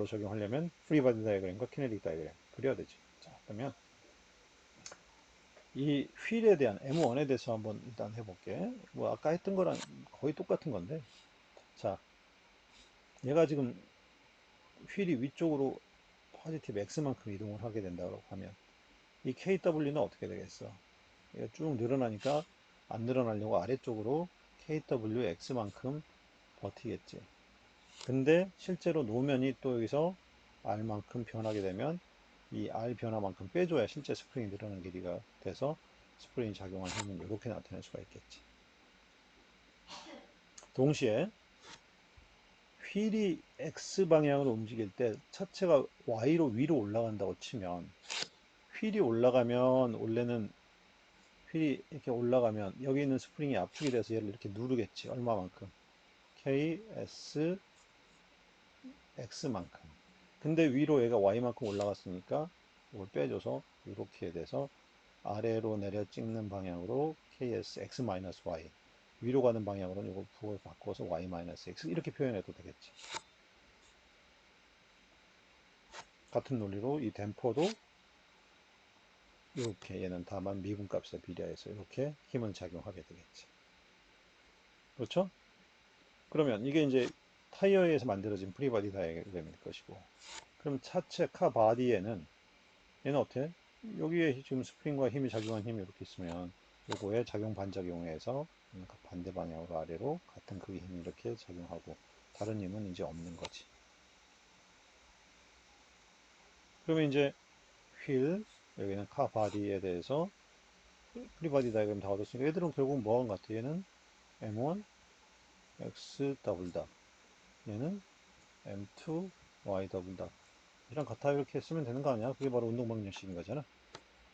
적용하려면 프리 바디 다이어그램과 키네틱 다이어그램 그려야 되지. 자, 그러면 이 휠에 대한 M1에 대해서 한번 일단 해볼게. 뭐 아까 했던 거랑 거의 똑같은 건데, 자, 얘가 지금 휠이 위쪽으로 포지티브 X만큼 이동을 하게 된다고 하면 이 KW는 어떻게 되겠어? 얘가 쭉 늘어나니까 안 늘어나려고 아래쪽으로 KWX만큼 버티겠지. 근데 실제로 노면이 또 여기서 R만큼 변하게 되면 이 R 변화만큼 빼줘야 실제 스프링이 늘어나는 길이가 돼서 스프링이 작용한 힘은 이렇게 나타낼 수가 있겠지. 동시에 휠이 X 방향으로 움직일 때 차체가 Y로 위로 올라간다고 치면 휠이 올라가면 원래는 휠이 이렇게 올라가면 여기 있는 스프링이 압축이 돼서 얘를 이렇게 누르겠지. 얼마만큼? KS X만큼. 근데 위로 얘가 Y만큼 올라갔으니까 이걸 빼줘서 이렇게 돼서 아래로 내려 찍는 방향으로 KS X-Y 위로 가는 방향으로는 이걸 부호를 바꿔서 Y-X 이렇게 표현해도 되겠지. 같은 논리로 이 댐퍼도 이렇게 얘는 다만 미분값에 비례해서 이렇게 힘은 작용하게 되겠지. 그렇죠? 그러면 이게 이제 타이어에서 만들어진 프리바디 다이어그램일 것이고 그럼 차체 카 바디에는 얘는 어때? 여기에 지금 스프링과 힘이 작용한 힘이 이렇게 있으면 요거에 작용 반작용해서 반대 방향으로 아래로 같은 크기 힘이 이렇게 작용하고 다른 힘은 이제 없는 거지. 그러면 이제 휠 여기는 카 바디에 대해서 프리바디 다이그램 다 얻었으니까 얘들은 결국 뭐한 것 같아? 얘는 M1 X 더블 닷 얘는 M2 Y 더블 닷 이랑 같아 이렇게 쓰면 되는 거 아니야? 그게 바로 운동 방정식인 거잖아.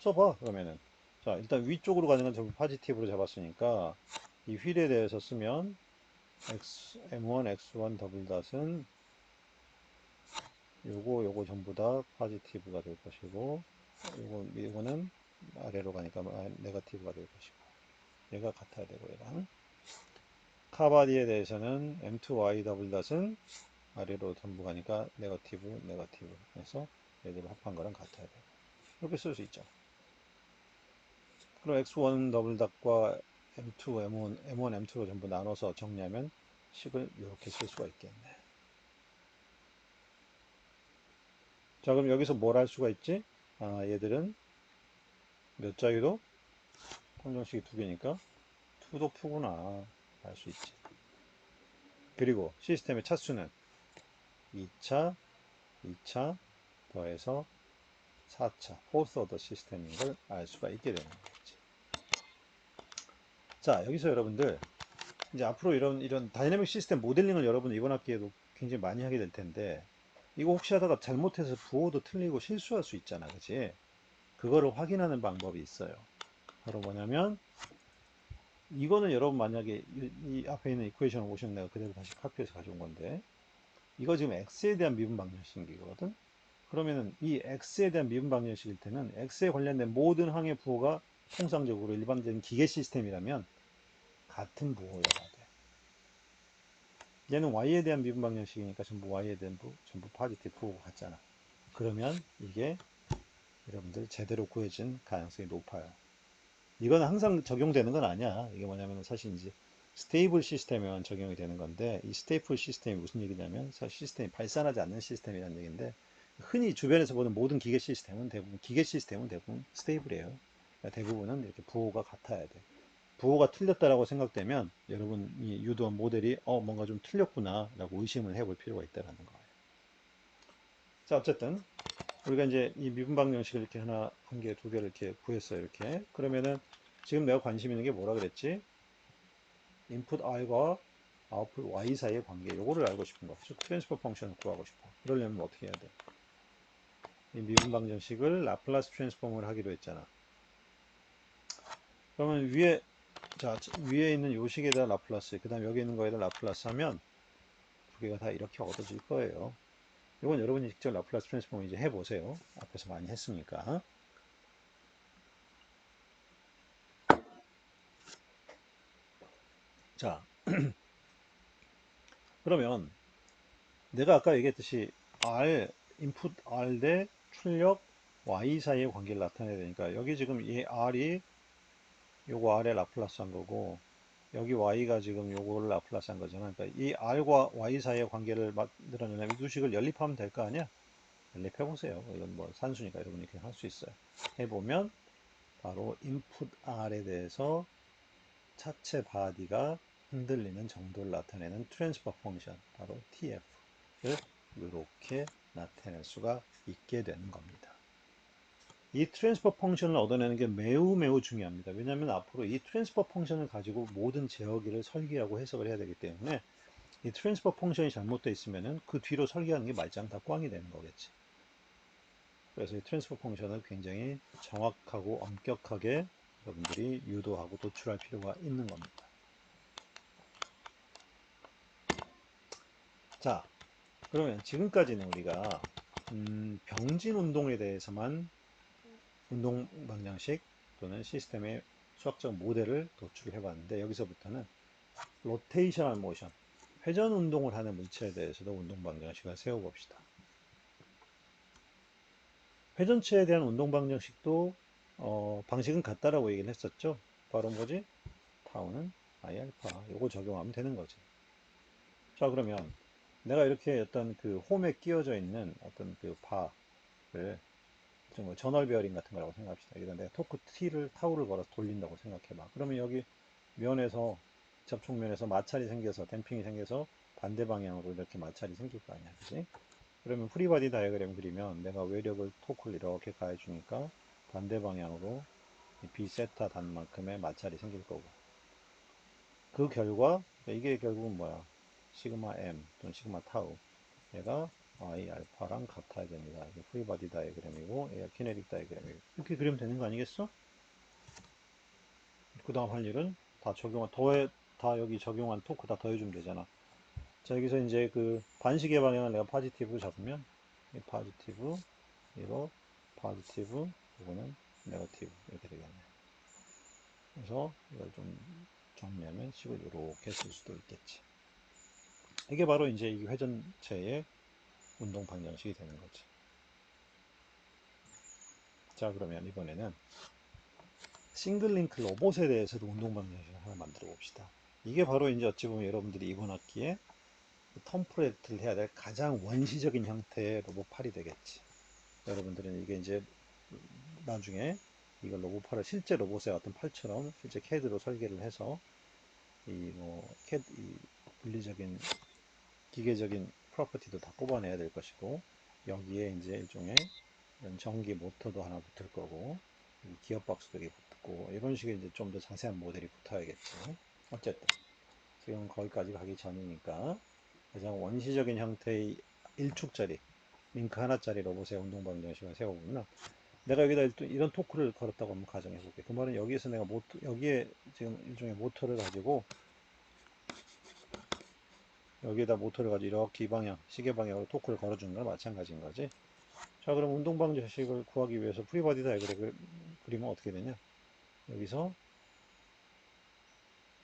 써봐 그러면은 자 일단 위쪽으로 가는 건 전부 포지티브로 잡았으니까 이 휠에 대해서 쓰면 M1 X1 더블 닷은 요거 전부 다 포지티브가 될 것이고 요거는 아래로 가니까 네거티브가 될 것이고 얘가 같아야 되고 얘랑 카바디에 대해서는 M2Y 더블 닷은 아래로 전부 가니까 네거티브 해서 얘들 합한 거랑 같아야 되고 이렇게 쓸 수 있죠. 그럼 X1 더블 닷과 M2, M1, M2로 전부 나눠서 정리하면 식을 이렇게 쓸 수가 있겠네. 자, 그럼 여기서 뭘 할 수가 있지? 아, 얘들은 몇 자유도? 방정식이 두 개니까 투도 푸구나. 알 수 있지. 그리고 시스템의 차수는 2차, 2차 더해서 4차, 포스 오더 시스템인 걸 알 수가 있게 되는 거겠지. 자, 여기서 여러분들 이제 앞으로 이런 다이내믹 시스템 모델링을 여러분 이번 학기에도 굉장히 많이 하게 될 텐데 이거 혹시 하다가 잘못해서 부호도 틀리고 실수할 수 있잖아, 그치? 그거를 확인하는 방법이 있어요. 바로 뭐냐면 이거는 여러분 만약에 이 앞에 있는 이퀘이션을 보시면 내가 그대로 다시 카피해서 가져온 건데 이거 지금 x에 대한 미분 방정식이거든. 그러면은 이 x에 대한 미분 방정식일 때는 x에 관련된 모든 항의 부호가 통상적으로 일반적인 기계 시스템이라면 같은 부호여야 돼. 얘는 y에 대한 미분 방정식이니까 전부 y에 대한 전부 파지티브 부호가 같잖아. 그러면 이게 여러분들 제대로 구해진 가능성이 높아요. 이건 항상 적용되는 건 아니야. 이게 뭐냐면 사실 이제 스테이블 시스템에만 적용이 되는 건데 이 스테이블 시스템이 무슨 얘기냐면 사실 시스템이 발산하지 않는 시스템이라는 얘기인데 흔히 주변에서 보는 모든 기계 시스템은 대부분 스테이블이에요. 대부분은 이렇게 부호가 같아야 돼. 부호가 틀렸다라고 생각되면 여러분이 유도한 모델이 뭔가 좀 틀렸구나 라고 의심을 해볼 필요가 있다는 거예요. 자, 어쨌든 우리가 이제 이 미분 방정식을 이렇게 하나, 한 개, 두 개를 이렇게 구했어요. 이렇게. 그러면은 지금 내가 관심 있는 게 뭐라 그랬지? 인풋 R과 아웃풋 Y 사이의 관계, 요거를 알고 싶은 거. 즉, 트랜스퍼 펑션을 구하고 싶어. 그러려면 어떻게 해야 돼? 이 미분 방정식을 라플라스 트랜스폼을 하기로 했잖아. 그러면 자, 위에 있는 요 식에다 라플라스, 그 다음 여기 있는 거에다 라플라스 하면 두 개가 다 이렇게 얻어질 거예요. 이건 여러분이 직접 라플라스 트랜스폼 이제 해보세요. 앞에서 많이 했으니까. 자, 그러면 내가 아까 얘기했듯이 인풋 R 대 출력 Y 사이의 관계를 나타내야 되니까 여기 지금 이 R이 요거 R의 라플라스 한 거고 여기 Y가 지금 요거를 라플라스 한 거잖아. 그러니까 이 R과 Y 사이의 관계를 만들어내려면 이 두 식을 연립하면 될 거 아니야? 연립해보세요. 이건 뭐 산수니까 여러분이 그냥 할 수 있어요. 해보면 바로 인풋 R에 대해서 차체 바디가 흔들리는 정도를 나타내는 트랜스퍼 펑션, 바로 TF를 이렇게 나타낼 수가 있게 되는 겁니다. 이 트랜스퍼 펑션을 얻어내는 게 매우 매우 중요합니다. 왜냐하면 앞으로 이 트랜스퍼 펑션을 가지고 모든 제어기를 설계하고 해석을 해야 되기 때문에 이 트랜스퍼 펑션이 잘못되어 있으면 그 뒤로 설계하는 게 말짱 다 꽝이 되는 거겠지. 그래서 이 트랜스퍼 펑션을 굉장히 정확하고 엄격하게 여러분들이 유도하고 도출할 필요가 있는 겁니다. 자, 그러면 지금까지는 우리가 병진 운동에 대해서만 운동 방정식 또는 시스템의 수학적 모델을 도출해 봤는데 여기서부터는 로테이셔널 모션, 회전 운동을 하는 물체에 대해서도 운동 방정식을 세워봅시다. 회전체에 대한 운동 방정식도 방식은 같다라고 얘기를 했었죠. 바로 뭐지? 타우는 I 알파. 요거 적용하면 되는 거지. 자, 그러면 내가 이렇게 어떤 그 홈에 끼워져 있는 어떤 그 바를 뭐 전월 베어링 같은 거라고 생각합시다. 여기다 내가 토크 타우를 걸어서 돌린다고 생각해봐. 그러면 여기 면에서, 접촉면에서 마찰이 생겨서, 댐핑이 생겨서 반대 방향으로 이렇게 마찰이 생길 거 아니야. 그지? 그러면 프리바디 다이어그램 그리면 내가 외력을 토크를 이렇게 가해주니까 반대 방향으로 B 세타 단만큼의 마찰이 생길 거고. 그 결과, 이게 결국은 뭐야? 시그마 M 또는 시그마 타우. 얘가 I 알파랑 같아야 됩니다. 이게 프리바디 다이어그램이고 얘가 키네틱 다이어그램이고 이렇게 그리면 되는 거 아니겠어? 그 다음 할 일은 다 다 여기 적용한 토크 다 더해주면 되잖아. 자, 여기서 이제 그 반시계 방향을 내가 파지티브로 잡으면 이 파지티브, 이거 파지티브, 이거는 네거티브 이렇게 되겠네. 그래서 이걸 좀 정리하면 식을 이렇게 쓸 수도 있겠지. 이게 바로 이제 이 회전체의 운동 방정식이 되는 거지. 자, 그러면 이번에는 싱글 링크 로봇에 대해서도 운동 방정식을 하나 만들어 봅시다. 이게 바로 이제 어찌 보면 여러분들이 이번 학기에 텀프레트를 해야 될 가장 원시적인 형태의 로봇팔이 되겠지. 여러분들은 이게 이제 나중에 이걸 로봇팔을 실제 로봇의 어떤 팔처럼 실제 CAD로 설계를 해서 이 물리적인 기계적인 프로퍼티도 다 뽑아내야 될 것이고 여기에 이제 일종의 이런 전기 모터도 하나 붙을 거고 기어박스도 이렇게 붙고 이런 식의 이제 좀 더 자세한 모델이 붙어야겠죠. 어쨌든 지금 거기까지 가기 전이니까 가장 원시적인 형태의 1축짜리 링크 하나짜리 로봇의 운동 방정식을 세워보면 내가 여기다 이런 토크를 걸었다고 한번 가정해 볼게. 그 말은 여기에서 내가 여기에 지금 일종의 모터를 가지고 여기에다 모터를 가지고 이렇게 이 방향 시계 방향으로 토크를 걸어주는 거랑 마찬가지인 거지. 자, 그럼 운동 방정식을 구하기 위해서 프리바디 다이어그램 그리면 어떻게 되냐? 여기서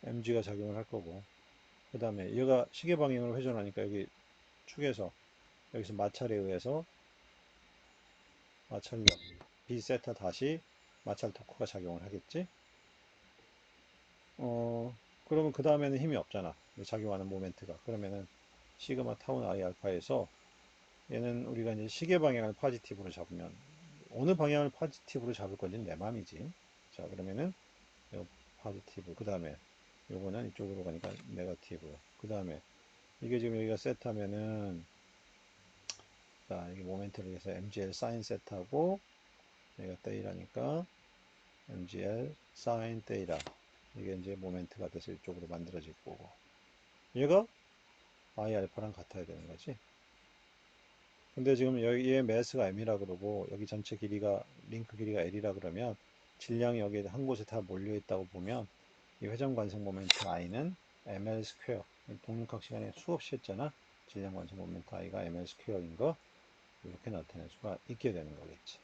mg가 작용을 할 거고 그 다음에 얘가 시계 방향으로 회전하니까 여기 축에서 여기서 마찰에 의해서 마찰력 B세타 다시 마찰 토크가 작용을 하겠지. 그러면 그 다음에는 힘이 없잖아. 작용하는 모멘트가. 그러면은 시그마 타운 I 알파에서 얘는 우리가 이제 시계 방향을 파지티브로 잡으면 어느 방향을 파지티브로 잡을 건지는 내 맘이지. 자, 그러면은 요 포지티브, 그 다음에 요거는 이쪽으로 가니까 네거티브, 그 다음에 이게 지금 여기가 세트하면은, 자, 이게 모멘트를 해서 MGL 사인 세트하고 여기가 데이라니까 MGL 사인 데이라, 이게 이제 모멘트가 돼서 이쪽으로 만들어질 거고, 얘가 I 알파랑 같아야 되는 거지. 근데 지금 여기에 매스가 M이라 그러고 여기 전체 길이가 링크 길이가 L이라 그러면 질량이 여기 한 곳에 다 몰려 있다고 보면 이 회전 관성 모멘트 I는 ml 스퀘어, 동력학 시간에 수없이 했잖아. 질량 관성 모멘트 I가 ml 스퀘어인 거 이렇게 나타낼 수가 있게 되는 거겠지.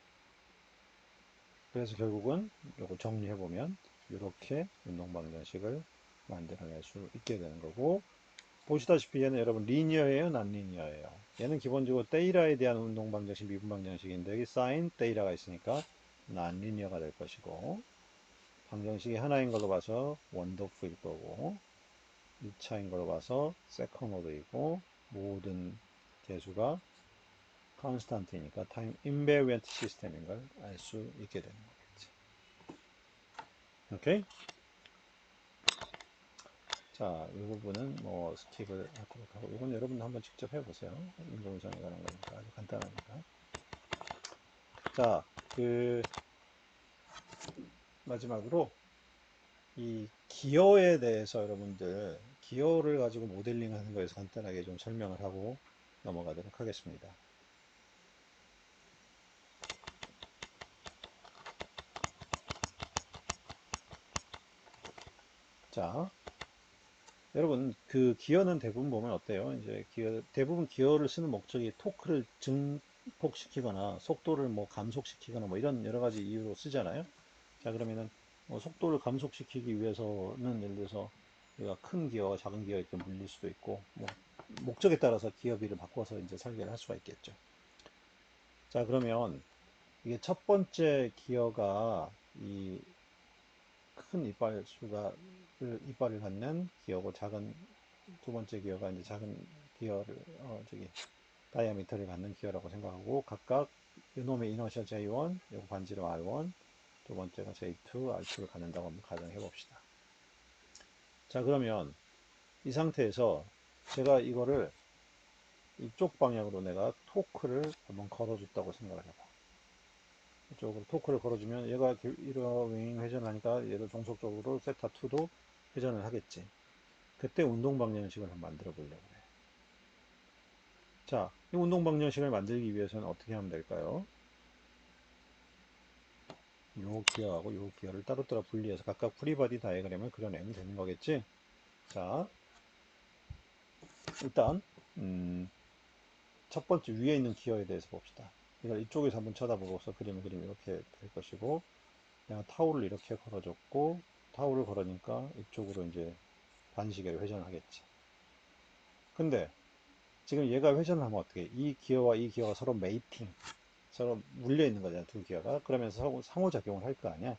그래서 결국은 이거 정리해 보면 이렇게 운동 방정식을 만들어낼 수 있게 되는 거고, 보시다시피 얘는 여러분 리니어예요, 난 리니어예요? 얘는 기본적으로 데이라에 대한 운동 방정식, 미분 방정식인데 여기 사인 데이라가 있으니까 난 리니어가 될 것이고, 방정식이 하나인 걸로 봐서 원더풀일 거고, 2차인 걸로 봐서 세컨 오더이고, 모든 개수가 컨스탄트니까 타임 인베리언트 시스템인 걸 알 수 있게 되는 거겠지. 오케이? 자, 이 부분은 뭐 스킵을 하도록 하고, 이건 여러분 한번 직접 해보세요. 인공위성에 관한 거니까 아주 간단하니까. 자, 마지막으로 이 기어에 대해서 여러분들 기어를 가지고 모델링 하는 거에서 간단하게 좀 설명을 하고 넘어가도록 하겠습니다. 자, 여러분 그 기어는 대부분 보면 어때요? 이제 대부분 기어를 쓰는 목적이 토크를 증폭시키거나 속도를 뭐 감속시키거나 뭐 이런 여러 가지 이유로 쓰잖아요. 자, 그러면은 속도를 감속시키기 위해서는 예를 들어서 우리가 큰 기어와 작은 기어 이렇게 물릴 수도 있고, 뭐 목적에 따라서 기어비를 바꿔서 이제 설계를 할 수가 있겠죠. 자, 그러면 이게 첫 번째 기어가 이 큰 이빨을 갖는 기어고, 작은 두 번째 기어가 이제 작은 기어를 다이아미터를 갖는 기어라고 생각하고, 각각 이놈의 이너셜 J1, 요거 반지름 R1, 두 번째가 J2, R2를 갖는다고 한번 가정해 봅시다. 자, 그러면 이 상태에서 제가 이거를 이쪽 방향으로 내가 토크를 한번 걸어줬다고 생각을 해봐. 이쪽으로 토크를 걸어주면 얘가 이런 회전을 하니까 얘도 종속적으로 세타2도 회전을 하겠지. 그때 운동 방정식을 한번 만들어 보려고 해. 자, 이 운동 방정식을 만들기 위해서는 어떻게 하면 될까요? 요 기어하고 요 기어를 따로따로 분리해서 각각 프리바디 다이어그램을 그려내면 되는 거겠지? 자, 일단 첫 번째 위에 있는 기어에 대해서 봅시다. 이걸 이쪽에서 한번 쳐다보고서 그림을 그리면 이렇게 될 것이고, 내가 타올을 이렇게 걸어줬고, 타올을 걸으니까 이쪽으로 이제 반시계로 회전을 하겠지. 근데 지금 얘가 회전을 하면 어떻게 해? 이 기어와 이 기어가 서로 메이팅, 서로 물려 있는 거잖아, 두 기어가. 그러면서 상호작용을 할 거 아니야.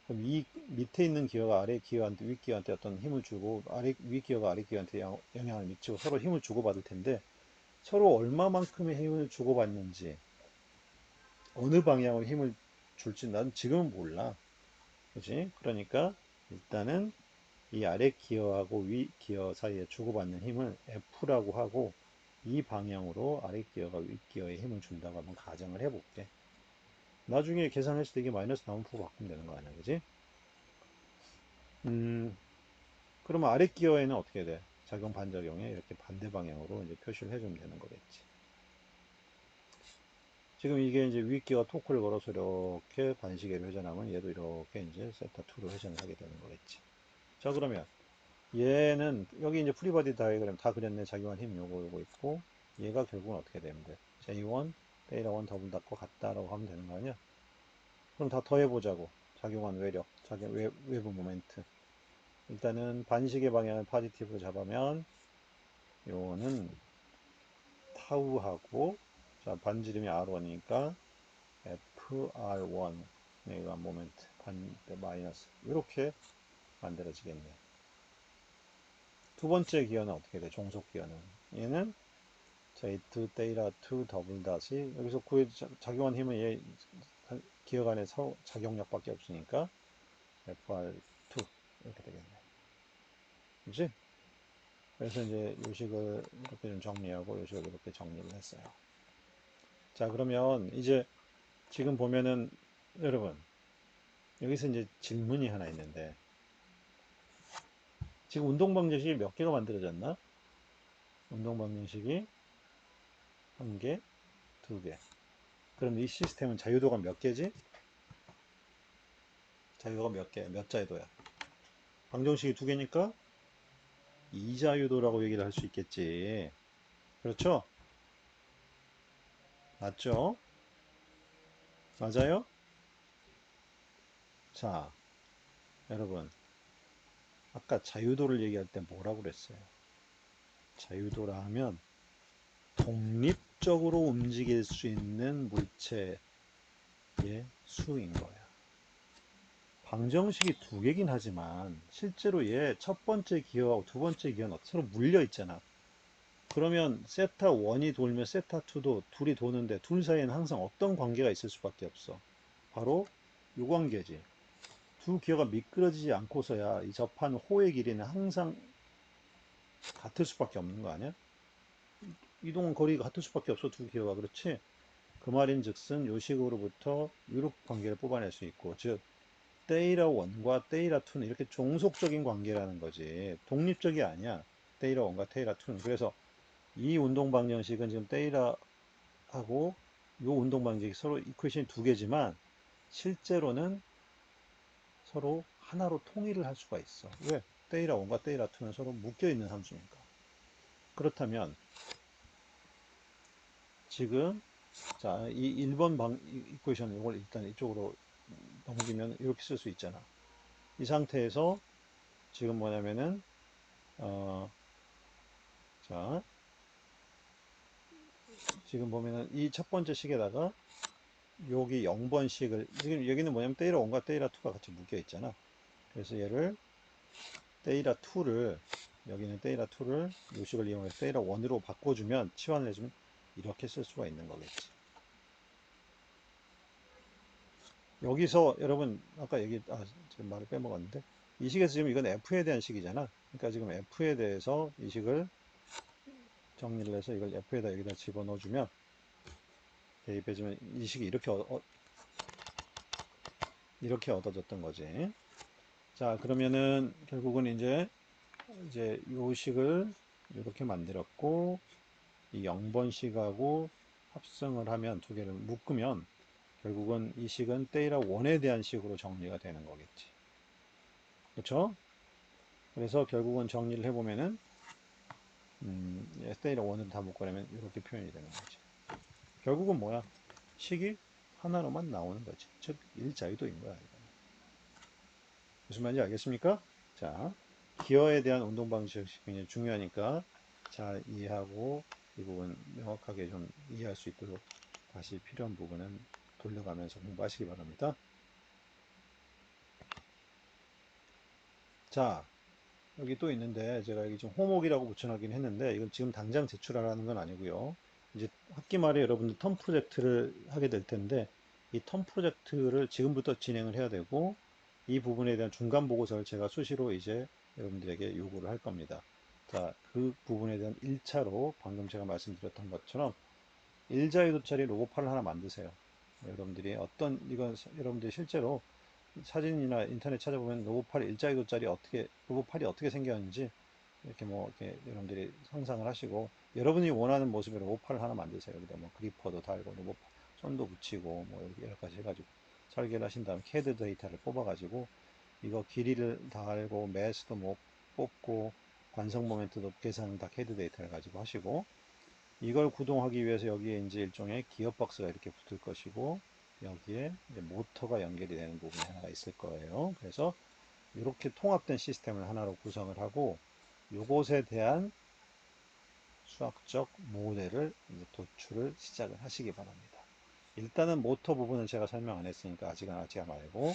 그럼 이 밑에 있는 기어가 아래 기어한테, 위 기어한테 어떤 힘을 주고, 위 기어가 아래 기어한테 영향을 미치고 서로 힘을 주고받을 텐데, 서로 얼마만큼의 힘을 주고받는지, 어느 방향으로 힘을 줄지 난 지금은 몰라. 그지? 그러니까 일단은 이 아래 기어하고 위 기어 사이에 주고받는 힘을 F라고 하고, 이 방향으로 아래 기어가 위 기어에 힘을 준다고 한번 가정을 해볼게. 나중에 계산했을 때 이게 마이너스 나오면 프 바꾸면 되는 거 아니야, 그지? 그러면 아래 기어에는 어떻게 돼? 작용 반작용에 이렇게 반대 방향으로 이제 표시를 해주면 되는 거겠지. 지금 이게 이제 위 기어 토크를 걸어서 이렇게 반시계로 회전하면 얘도 이렇게 이제 세타2로 회전을 하게 되는 거겠지. 자, 그러면 얘는 여기 이제 프리바디 다이어그램 다 그렸네. 작용한 힘 요거 있고, 얘가 결국은 어떻게 되면 돼? J1, 데이터 1 더블 닫고 같다라고 하면 되는 거 아니야? 그럼 다 더해보자고. 작용한 외력, 외부 모멘트. 일단은 반시계 방향을 파지티브로 잡으면 요거는 타우하고, 자, 반지름이 R1이니까 FR1 여기가 모멘트 반대 마이너스 이렇게 만들어지겠네. 두 번째 기어는 어떻게 돼? 종속 기어는 얘는 J2 데이터 2 더블 닷이 여기서 작용한 힘은 얘 기어 간의 작용력밖에 없으니까 FR2 이렇게 되겠네. 그지? 그래서 이제 요식을 이렇게 좀 정리하고 요식을 이렇게 정리를 했어요. 자, 그러면 이제 지금 보면은 여러분 여기서 이제 질문이 하나 있는데 지금 운동방정식이 몇 개가 만들어졌나? 운동방정식이 한 개, 두 개. 그럼 이 시스템은 자유도가 몇 개지? 자유도가 몇 개? 몇 자유도야? 방정식이 두 개니까 이자유도라고 얘기를 할 수 있겠지. 그렇죠? 맞죠? 맞아요? 자, 여러분, 아까 자유도를 얘기할 때 뭐라고 그랬어요? 자유도라 하면 독립적으로 움직일 수 있는 물체의 수인 거야. 방정식이 두 개긴 하지만 실제로 얘 첫 번째 기어하고 두 번째 기어는 서로 물려 있잖아. 그러면 세타 1이 돌면 세타 2도 둘이 도는데 둘 사이에는 항상 어떤 관계가 있을 수밖에 없어. 바로 요 관계지. 두 기어가 미끄러지지 않고서야 이 접한 호의 길이는 항상 같을 수밖에 없는 거 아니야? 이동 거리가 같을 수밖에 없어 두 기어가. 그렇지? 그 말인즉슨 요 식으로부터 이렇게 관계를 뽑아낼 수 있고, 즉 데이터 1과 데이터 2는 이렇게 종속적인 관계라는 거지. 독립적이 아니야. 데이터 1과 데이터 2는. 그래서 이 운동 방정식은 지금 데이터하고 요 운동 방정식이 서로 이퀘션이 두 개지만 실제로는 서로 하나로 통일을 할 수가 있어. 왜? 데이터 1과 데이터 2는 서로 묶여 있는 함수니까. 그렇다면 지금 자, 이 1번 이퀘션 이걸 일단 이쪽으로 넘기면 이렇게 쓸 수 있잖아. 이 상태에서 지금 뭐냐면은 자, 지금 보면은 이 첫 번째 식에다가 여기 0번씩을 지금 여기는 뭐냐면 데이터 1과 데이터 2가 같이 묶여 있잖아. 그래서 얘를 데이터 2를 여기는 데이터 2를 요식을 이용해서 데이터 1으로 바꿔주면 치환을 해주면 이렇게 쓸 수가 있는 거겠지. 여기서 여러분 아까 지금 말을 빼먹었는데 이 식에서 지금 이건 F에 대한 식이잖아. 그러니까 지금 F에 대해서 이 식을 정리를 해서 이걸 F에다 여기다 집어넣어주면 대입해주면 이 식이 이렇게 얻어졌던 거지. 자, 그러면은 결국은 이제 요 식을 이렇게 만들었고 이 0번식하고 합성을 하면 두 개를 묶으면 결국은 이 식은 데이터 1에 대한 식으로 정리가 되는 거겠지. 그렇죠? 그래서 결국은 정리를 해보면은 데이터 1을 다 묶으려면 이렇게 표현이 되는 거지. 결국은 뭐야? 식이 하나로만 나오는 거지. 즉 일자유도인 거야. 이거는. 무슨 말인지 알겠습니까? 자, 기어에 대한 운동 방식이 굉장히 중요하니까 잘 이해하고 이 부분 명확하게 좀 이해할 수 있도록 다시 필요한 부분은 돌려가면서 공부하시기 바랍니다. 자, 여기 또 있는데 제가 여기 좀 호목이라고 붙여놨긴 했는데 이건 지금 당장 제출하라는 건 아니고요. 이제 학기 말에 여러분들 텀 프로젝트를 하게 될 텐데 이 텀 프로젝트를 지금부터 진행을 해야 되고 이 부분에 대한 중간 보고서를 제가 수시로 이제 여러분들에게 요구를 할 겁니다. 자, 그 부분에 대한 1차로 방금 제가 말씀드렸던 것처럼 일자유도짜리 로고팔을 하나 만드세요. 이건 여러분들이 실제로 사진이나 인터넷 찾아보면 로고팔 일자유도짜리 로고팔이 어떻게 생겼는지 이렇게 이렇게 여러분들이 상상을 하시고 여러분이 원하는 모습의 로고팔을 하나 만드세요. 여기다 뭐 그리퍼도 달고 로고팔 손도 붙이고 뭐 이렇게 여러 가지 해가지고 설계를 하신 다음에 캐드 데이터를 뽑아가지고 이거 길이를 다 알고 매스도 뭐 뽑고 관성 모멘트도 계산 다 캐드 데이터를 가지고 하시고 이걸 구동하기 위해서 여기에 이제 일종의 기어박스가 이렇게 붙을 것이고 여기에 이제 모터가 연결이 되는 부분이 하나가 있을 거예요. 그래서 이렇게 통합된 시스템을 하나로 구성을 하고 이것에 대한 수학적 모델을 이제 도출을 시작을 하시기 바랍니다. 일단은 모터 부분은 제가 설명 안 했으니까 아직은 하지 말고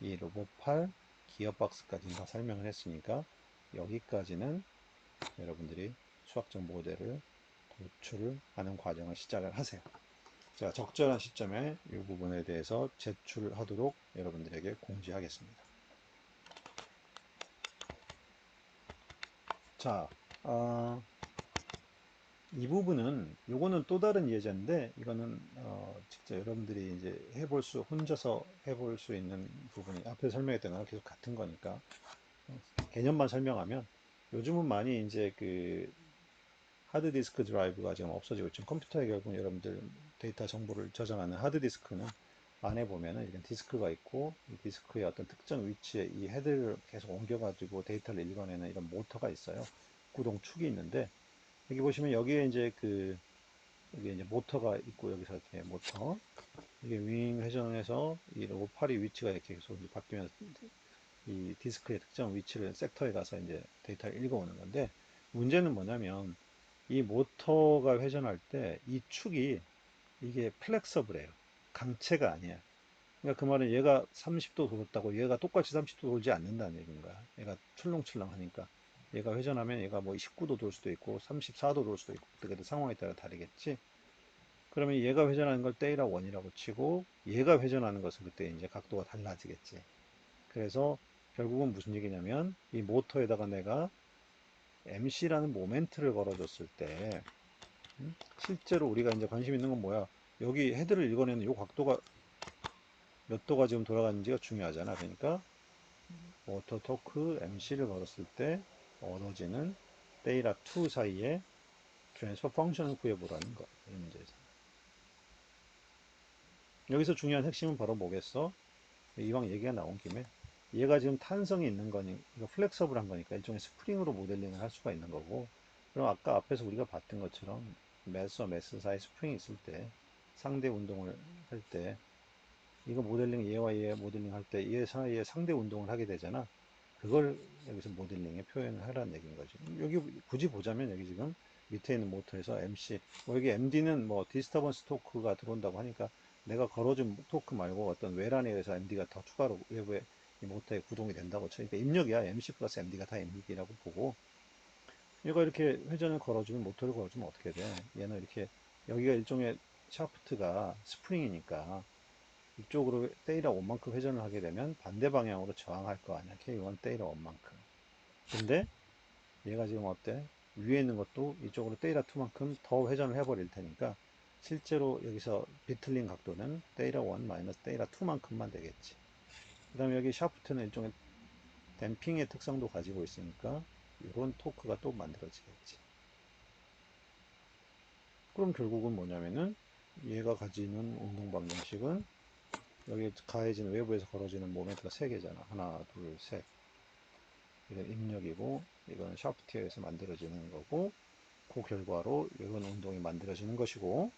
이 로봇팔 기어박스까지는 다 설명을 했으니까 여기까지는 여러분들이 수학적 모델을 도출을 하는 과정을 시작을 하세요. 자, 적절한 시점에 이 부분에 대해서 제출하도록 여러분들에게 공지하겠습니다. 자, 이 부분은 요거는 또 다른 예제인데 이거는 직접 여러분들이 이제 혼자서 해볼 수 있는 부분이 앞에 설명했던 거랑 계속 같은 거니까 개념만 설명하면 요즘은 많이 이제 그 하드디스크 드라이브가 지금 없어지고 있죠. 컴퓨터에 결국 여러분들 데이터 정보를 저장하는 하드디스크는 안에 보면은 이런 디스크가 있고 이 디스크의 어떤 특정 위치에 이 헤드를 계속 옮겨가지고 데이터를 읽어내는 이런 모터가 있어요. 구동축이 있는데 여기 보시면 여기에 이제 여기 이제 모터가 있고 여기서 이렇게 모터 이게 윙 회전해서 이 로파리 위치가 이렇게 계속 이제 바뀌면서 이 디스크의 특정 위치를 섹터에 가서 이제 데이터를 읽어오는 건데 문제는 뭐냐면 이 모터가 회전할 때 이 축이 이게 플렉서블해요. 강체가 아니야. 그러니까 그 말은 얘가 30도 돌았다고 얘가 똑같이 30도 돌지 않는다는 얘기인 거야. 얘가 출렁출렁 하니까. 얘가 회전하면 얘가 뭐 19도 돌 수도 있고 34도 돌 수도 있고 그때 상황에 따라 다르겠지. 그러면 얘가 회전하는 걸 때이라 원이라고 치고 얘가 회전하는 것은 그때 이제 각도가 달라지겠지. 그래서 결국은 무슨 얘기냐면 이 모터에다가 내가 MC라는 모멘트를 걸어줬을 때 실제로 우리가 이제 관심 있는 건 뭐야? 여기 헤드를 읽어내는 이 각도가 몇 도가 지금 돌아가는지가 중요하잖아. 그러니까 모터 토크 MC를 걸었을 때 얻어지는 데이터 2 사이에 트랜스퍼 펑션을 구해보라는 거. 이 문제에서. 여기서 중요한 핵심은 바로 뭐겠어? 이왕 얘기가 나온 김에 얘가 지금 탄성이 있는 거니, 이거 플렉서블한 거니까 일종의 스프링으로 모델링을 할 수가 있는 거고, 그럼 아까 앞에서 우리가 봤던 것처럼 매스와 매스 사이 스프링이 있을 때 상대 운동을 할 때 이거 모델링 얘와 얘 모델링 할 때 얘 사이에 상대 운동을 하게 되잖아. 그걸 여기서 모델링에 표현을 하라는 얘기인 거죠. 여기 굳이 보자면 여기 지금 밑에 있는 모터에서 MC, 뭐 여기 MD는 뭐 디스터번스 토크가 들어온다고 하니까 내가 걸어준 토크 말고 어떤 외란에 의해서 MD가 더 추가로 외부에 이 모터에 구동이 된다고 쳐. 그러니까 입력이야. MC 플러스 MD가 다 입력이라고 보고 얘가 이렇게 회전을 걸어주면 모터를 걸어주면 어떻게 돼? 얘는 이렇게 여기가 일종의 샤프트가 스프링이니까 이쪽으로 데이터 1만큼 회전을 하게 되면 반대 방향으로 저항할 거 아니야. K1 데이터 1만큼. 근데 얘가 지금 어때? 위에 있는 것도 이쪽으로 데이터 2만큼 더 회전을 해버릴 테니까 실제로 여기서 비틀린 각도는 데이터 1 마이너스 데이터 2만큼만 되겠지. 그 다음에 여기 샤프트는 일종의 댐핑의 특성도 가지고 있으니까 이런 토크가 또 만들어지겠지. 그럼 결국은 뭐냐면은 얘가 가지는 운동 방정식은 여기 가해진 외부에서 걸어지는 모멘트가 3개잖아. 하나, 둘, 셋. 이건 입력이고, 이건 샤프트에서 만들어지는 거고, 그 결과로 이런 운동이 만들어지는 것이고,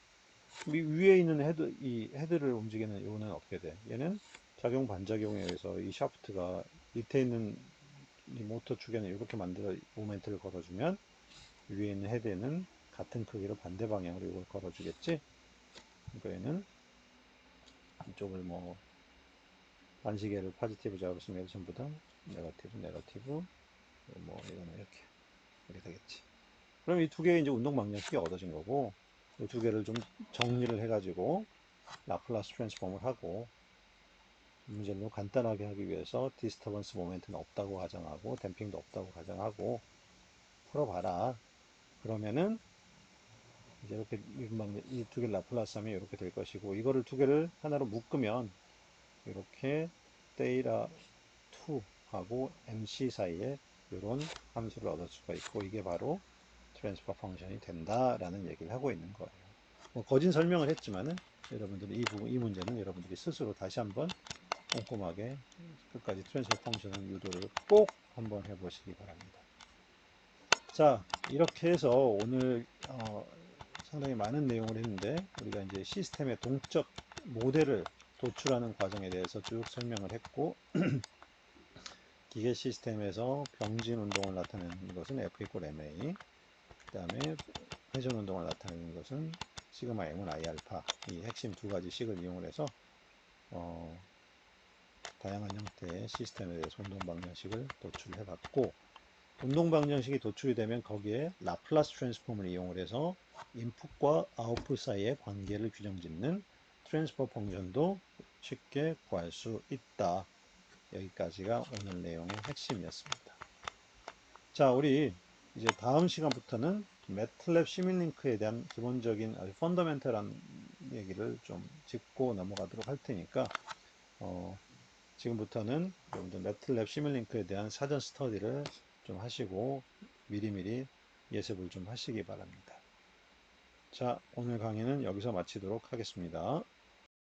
위에 있는 이 헤드를 움직이는 요는 어떻게 돼? 얘는 작용 반작용에 의해서 이 샤프트가 밑에 있는 이 모터 축에는 이렇게 모멘트를 걸어주면 위에 있는 헤드에는 같은 크기로 반대 방향으로 이걸 걸어주겠지? 그러니까 얘는 이쪽을 뭐 반시계를 포지티브 잡으시면 전부 다 네거티브, 네거티브, 뭐 이거는 이렇게 되겠지. 그럼 이 두 개의 이제 운동 방정식이 얻어진 거고 이 두 개를 좀 정리를 해가지고 라플라스 트랜스폼을 하고 문제를 간단하게 하기 위해서 디스터번스 모멘트는 없다고 가정하고 댐핑도 없다고 가정하고 풀어봐라. 그러면은 이제 이렇게 이 두 개를 라플라스 하면 이렇게 될 것이고 이거를 두 개를 하나로 묶으면 이렇게 데이터 2하고 MC 사이에 이런 함수를 얻을 수가 있고 이게 바로 트랜스퍼 펑션이 된다라는 얘기를 하고 있는 거예요. 뭐 거진 설명을 했지만은 여러분들이 이 문제는 여러분들이 스스로 다시 한번 꼼꼼하게 끝까지 트랜스퍼 펑션을 유도를 꼭 한번 해보시기 바랍니다. 자, 이렇게 해서 오늘 상당히 많은 내용을 했는데 우리가 이제 시스템의 동적 모델을 도출하는 과정에 대해서 쭉 설명을 했고 기계 시스템에서 병진 운동을 나타내는 것은 F 이퀄 MA, 그 다음에 회전 운동을 나타내는 것은 시그마 M은 I 알파, 이 핵심 두 가지 식을 이용을 해서 다양한 형태의 시스템에 대해서 운동 방정식을 도출해 봤고 운동 방정식이 도출이 되면 거기에 라플라스 트랜스폼을 이용을 해서 인풋과 아웃풋 사이의 관계를 규정짓는 트랜스퍼 펑션도 쉽게 구할 수 있다. 여기까지가 오늘 내용의 핵심이었습니다. 자, 우리 이제 다음 시간부터는 매틀랩 시뮬링크에 대한 기본적인 아주 펀더멘탈한 얘기를 좀 짚고 넘어가도록 할 테니까 어, 지금부터는 여러분들 매틀랩 시뮬링크에 대한 사전 스터디를 좀 하시고 미리미리 예습을 좀 하시기 바랍니다. 자, 오늘 강의는 여기서 마치도록 하겠습니다.